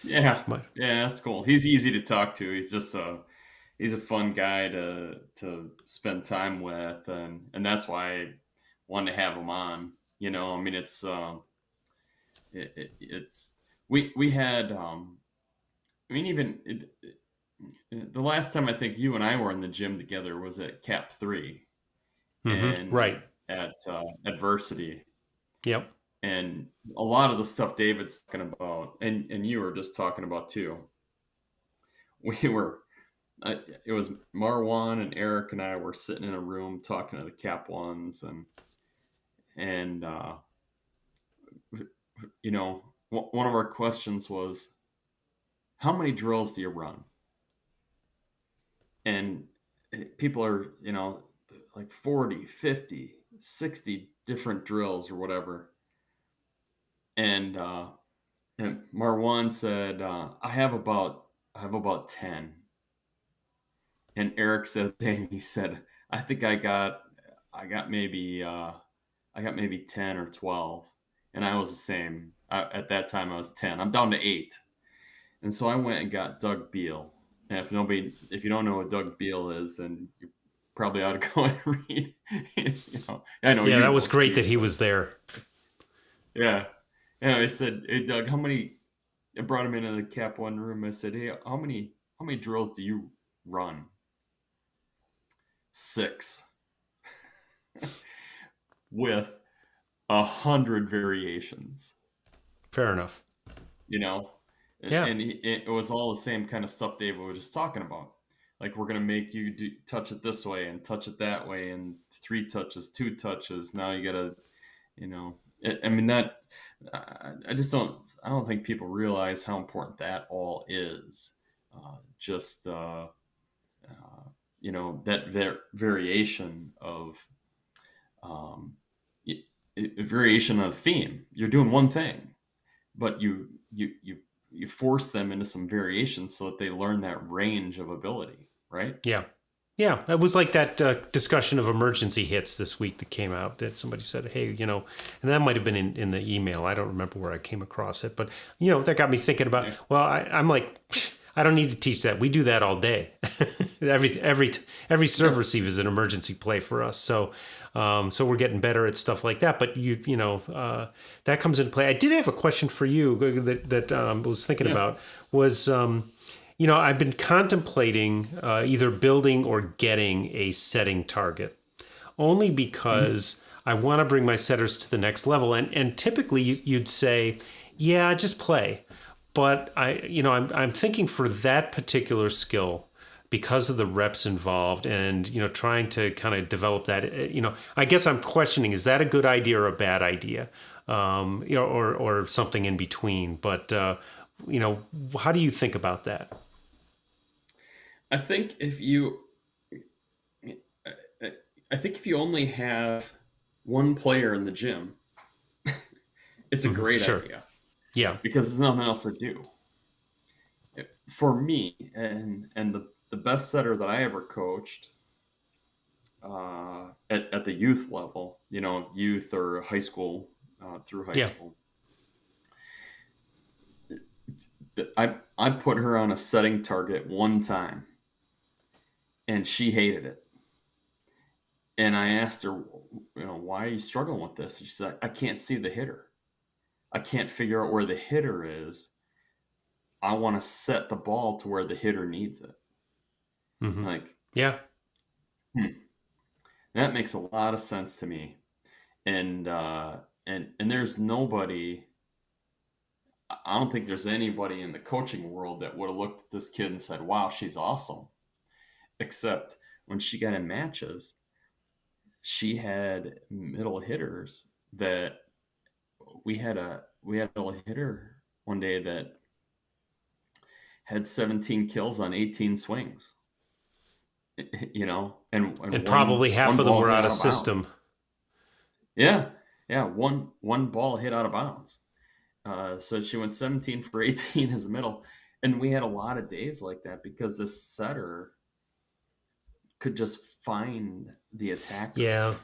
Yeah, My, yeah, that's cool. He's easy to talk to. He's a fun guy to spend time with, and that's why I wanted to have him on. I mean, it's we had I mean, even the last time I think you and I were in the gym together was at Cap 3 and right. at Adversity. Yep. And a lot of the stuff David's talking about, and you were just talking about too, we were, it was Marwan and Eric and I were sitting in a room talking to the Cap ones, and one of our questions was, how many drills do you run? And people are, like 40, 50, 60 different drills or whatever. And Marwan said, I have about 10. And Eric said, he said, I think I got maybe 10 or 12. And I was the same. At that time, I was 10. I'm down to 8. And so I went and got Doug Beal. And if you don't know what Doug Beal is, then you probably ought to go and read. I know Yeah, you that was know great that Steve, he but was there. yeah. Yeah, I said, hey Doug, how many? I brought him into the Cap One room. I said, hey, how many drills do you run? 6, with 100 variations. Fair enough. You know, Yeah. and it was all the same kind of stuff David was just talking about. Like, we're gonna make you touch it this way and touch it that way, and 3 touches, 2 touches. Now you gotta, I mean that. I just don't. I don't think people realize how important that all is. Just that variation of um, a variation of theme. You're doing one thing, but you force them into some variations so that they learn that range of ability, right? Yeah. Yeah, it was like that discussion of emergency hits this week that came out that somebody said, hey, and that might have been in the email. I don't remember where I came across it, but, that got me thinking about, Yeah. well, I'm like, I don't need to teach that. We do that all day. every serve Yeah. receive is an emergency play for us. So we're getting better at stuff like that. But that comes into play. I did have a question for you that I was thinking Yeah. about was, I've been contemplating either building or getting a setting target, only Mhm. because I want to bring my setters to the next level. And typically you'd say, yeah, just play. But I'm thinking for that particular skill, because of the reps involved and, trying to kind of develop that, I guess I'm questioning, is that a good idea or a bad idea? Or something in between. But, how do you think about that? I think if you, I think if you only have one player in the gym, it's a great Sure. idea Yeah. because there's nothing else to do. For me, and the best setter that I ever coached at the youth level, youth or high school, through high Yeah. school, I put her on a setting target one time, and she hated it. And I asked her, why are you struggling with this? And she said, I can't see the hitter. I can't figure out where the hitter is. I want to set the ball to where the hitter needs it. hmm Like, Yeah. hmm, that makes a lot of sense to me. And and there's nobody. I don't think there's anybody in the coaching world that would have looked at this kid and said, "Wow, she's awesome." Except when she got in matches, she had middle hitters that we had a middle hitter one day that had 17 kills on 18 swings. And And probably half one of them ball were hit out out of of bounds. system. Yeah, yeah, one ball hit out of bounds. So she went 17 for 18 as a middle, and we had a lot of days like that because the setter could just find the Yeah. attackers.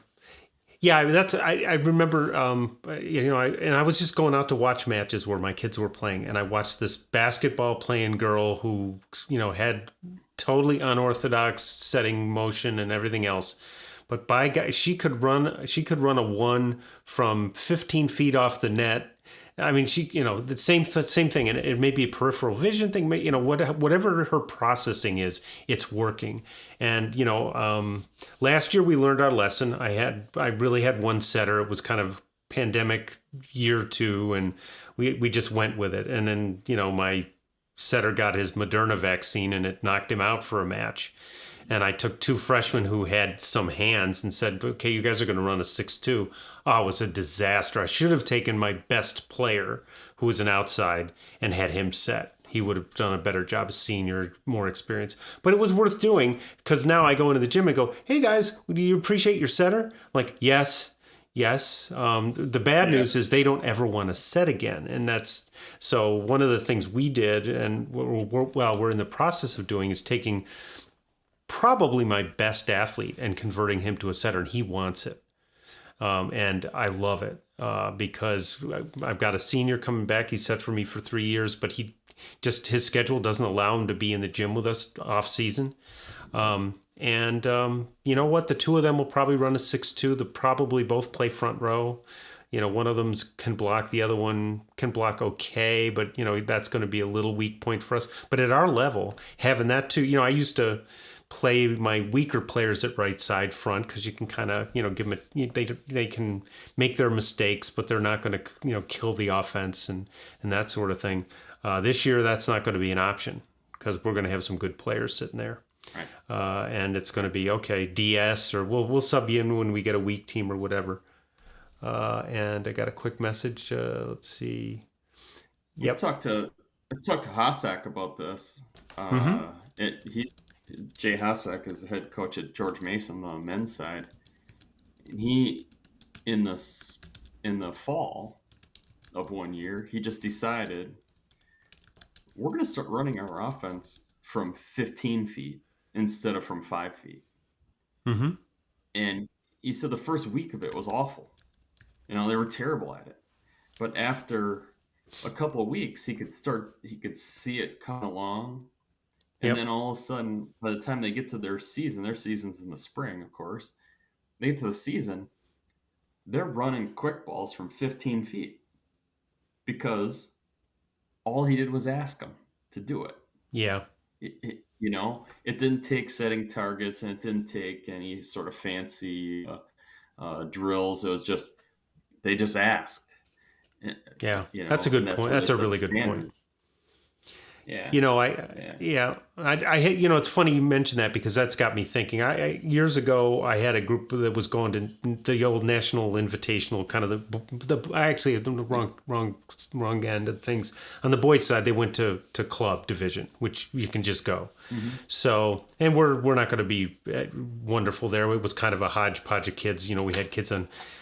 Yeah, I mean, I remember, I was just going out to watch matches where my kids were playing, and I watched this basketball playing girl who, had totally unorthodox setting motion and everything else. But by God, she could run a one from 15 feet off the net. I mean, the same thing, and it may be a peripheral vision thing. Whatever her processing is, it's working. And last year we learned our lesson. I really had one setter. It was kind of pandemic year two, and we just went with it. And then my setter got his Moderna vaccine, and it knocked him out for a match. And I took two freshmen who had some hands and said, okay, you guys are going to run a 6-2. Oh, it was a disaster. I should have taken my best player, who was an outside, and had him set. He would have done a better job as senior, more experience. But it was worth doing because now I go into the gym and go, hey guys, do you appreciate your setter? Like, yes. The bad news is they don't ever want to set again. And that's so one of the things we did, and we're in the process of doing, is taking probably my best athlete and converting him to a setter, and he wants it. And I love it because I've got a senior coming back. He's set for me for 3 years, but his schedule doesn't allow him to be in the gym with us off season. You know what? The two of them will probably run a 6-2. They'll probably both play front row. One of them can block, the other one can block okay, but that's going to be a little weak point for us. But at our level, having that too, I used to play my weaker players at right side front because you can kind of give them they can make their mistakes, but they're not going to kill the offense and that sort of thing. This year that's not going to be an option because we're going to have some good players sitting there. Right. And it's going to be okay, DS, or we'll sub you in when we get a weak team or whatever. And I got a quick message. Let's see. Yep. I talked to Hasak about this. Jay Hasak is the head coach at George Mason on the men's side. And he, in the fall of one year, he just decided we're going to start running our offense from 15 feet instead of from 5 feet. Mm-hmm. And he said the first week of it was awful. They were terrible at it. But after a couple of weeks, he could see it coming along. And then all of a sudden, by the time they get to their season's in the spring, of course, they get to the season, they're running quick balls from 15 feet because all he did was ask them to do it. Yeah. It didn't take setting targets, and it didn't take any sort of fancy drills. It was just, they just asked. Yeah, that's a good point. That's a really good point. Yeah. I hate, it's funny you mention that because that's got me thinking. Years ago, I had a group that was going to the old National Invitational, kind of I actually had the wrong end of things. On the boys' side, they went to club division, which you can just go. Mm-hmm. So, and we're not going to be wonderful there. It was kind of a hodgepodge of kids. We had kids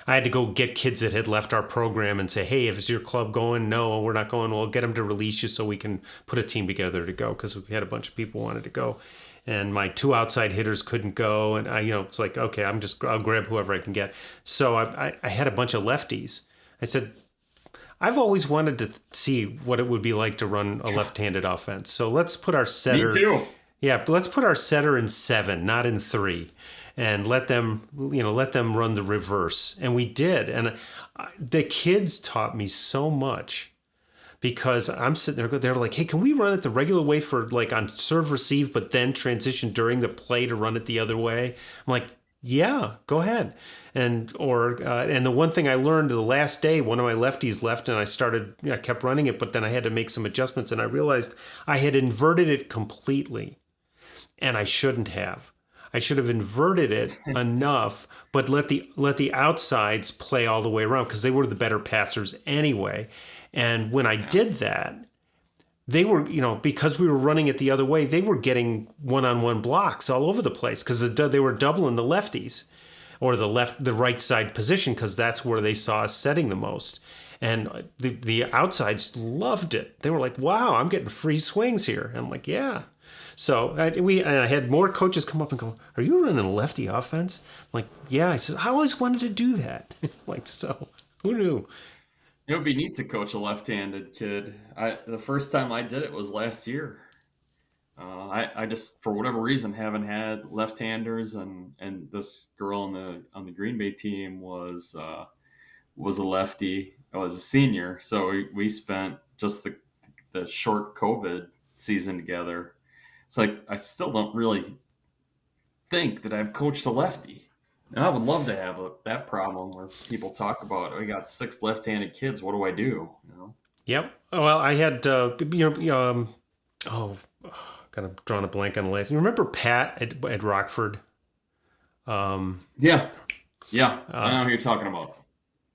I had to go get kids that had left our program and say, hey, is your club going? No, we're not going. We'll get them to release you so we can put a team together to go, because we had a bunch of people wanted to go. And my two outside hitters couldn't go. And it's like, okay, I'll grab whoever I can get. So I had a bunch of lefties. I said, I've always wanted to see what it would be like to run a left-handed offense. So let's put our setter. Me too. Yeah, but let's put our setter in 7, not in 3, and let them run the reverse. And we did. And the kids taught me so much, because I'm sitting there, they're like, hey, can we run it the regular way for like on serve receive, but then transition during the play to run it the other way? I'm like, yeah, go ahead. And the one thing I learned the last day, one of my lefties left, and I kept running it, but then I had to make some adjustments, and I realized I had inverted it completely, and I shouldn't have. I should have inverted it enough, but let the outsides play all the way around, because they were the better passers anyway. And when I did that, they were, because we were running it the other way, they were getting one-on-one blocks all over the place because they were doubling the lefties or the right side position because that's where they saw us setting the most. And the outsides loved it. They were like, "Wow, I'm getting free swings here." And I'm like, "Yeah." So I had more coaches come up and go, "Are you running a lefty offense?" I'm like, "Yeah." I said, "I always wanted to do that." Like, so who knew? It would be neat to coach a left-handed kid. The first time I did it was last year. I just, for whatever reason, haven't had left-handers, and this girl on the Green Bay team was a lefty. I was a senior, so we spent just the short COVID season together. It's like I still don't really think that I've coached a lefty. And I would love to have that problem where people talk about, I got 6 left-handed kids. What do I do? Yep. Well, I had, oh, kind of drawn a blank on the last. You remember Pat at Rockford? Yeah, I know who you're talking about.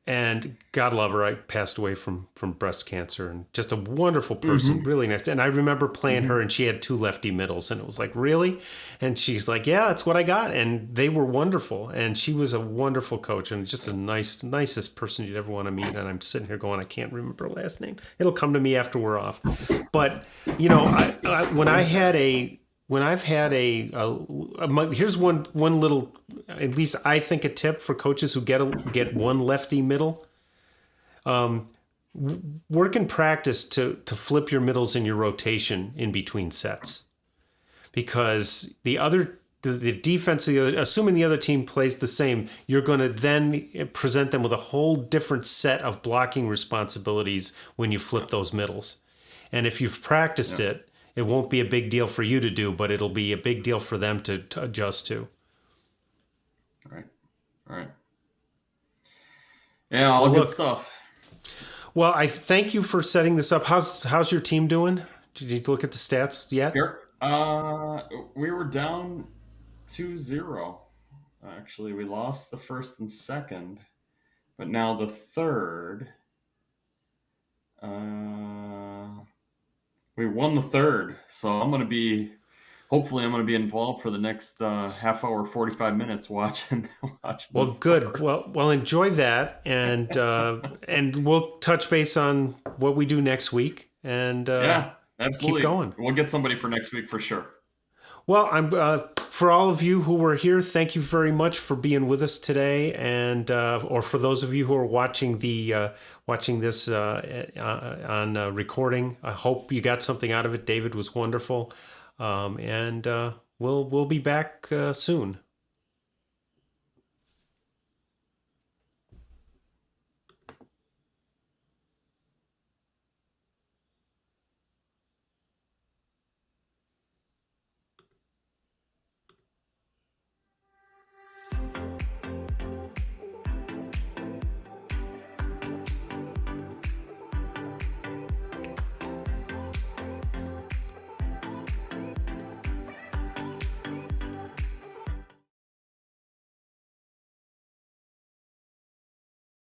And God love her, I passed away from breast cancer, and just a wonderful person, really nice. And I remember playing her, and she had 2 lefty middles, and it was like, really? And she's like, yeah, that's what I got. And they were wonderful, and she was a wonderful coach, and just a nicest person you'd ever want to meet. And I'm sitting here going, I can't remember her last name. It'll come to me after we're off. But when I've had here's one little, at least I think, a tip for coaches who get one lefty middle. Work in practice to flip your middles in your rotation in between sets, because the defense, assuming the other team plays the same, you're going to then present them with a whole different set of blocking responsibilities when you flip those middles. And if you've practiced it won't be a big deal for you to do, but it'll be a big deal for them to adjust to. All right. Yeah, all good stuff. Well, I thank you for setting this up. How's your team doing? Did you look at the stats yet? We were down 2-0. Actually, we lost the first and second, but now the third. We won the third, so hopefully I'm going to be involved for the next half hour, 45 minutes watching. Well, good. Well, enjoy that, and we'll touch base on what we do next week, and yeah, absolutely. Keep going. We'll get somebody for next week for sure. Well, I'm for all of you who were here, thank you very much for being with us today, and or for those of you who are watching this on recording. I hope you got something out of it. David was wonderful, and we'll be back soon.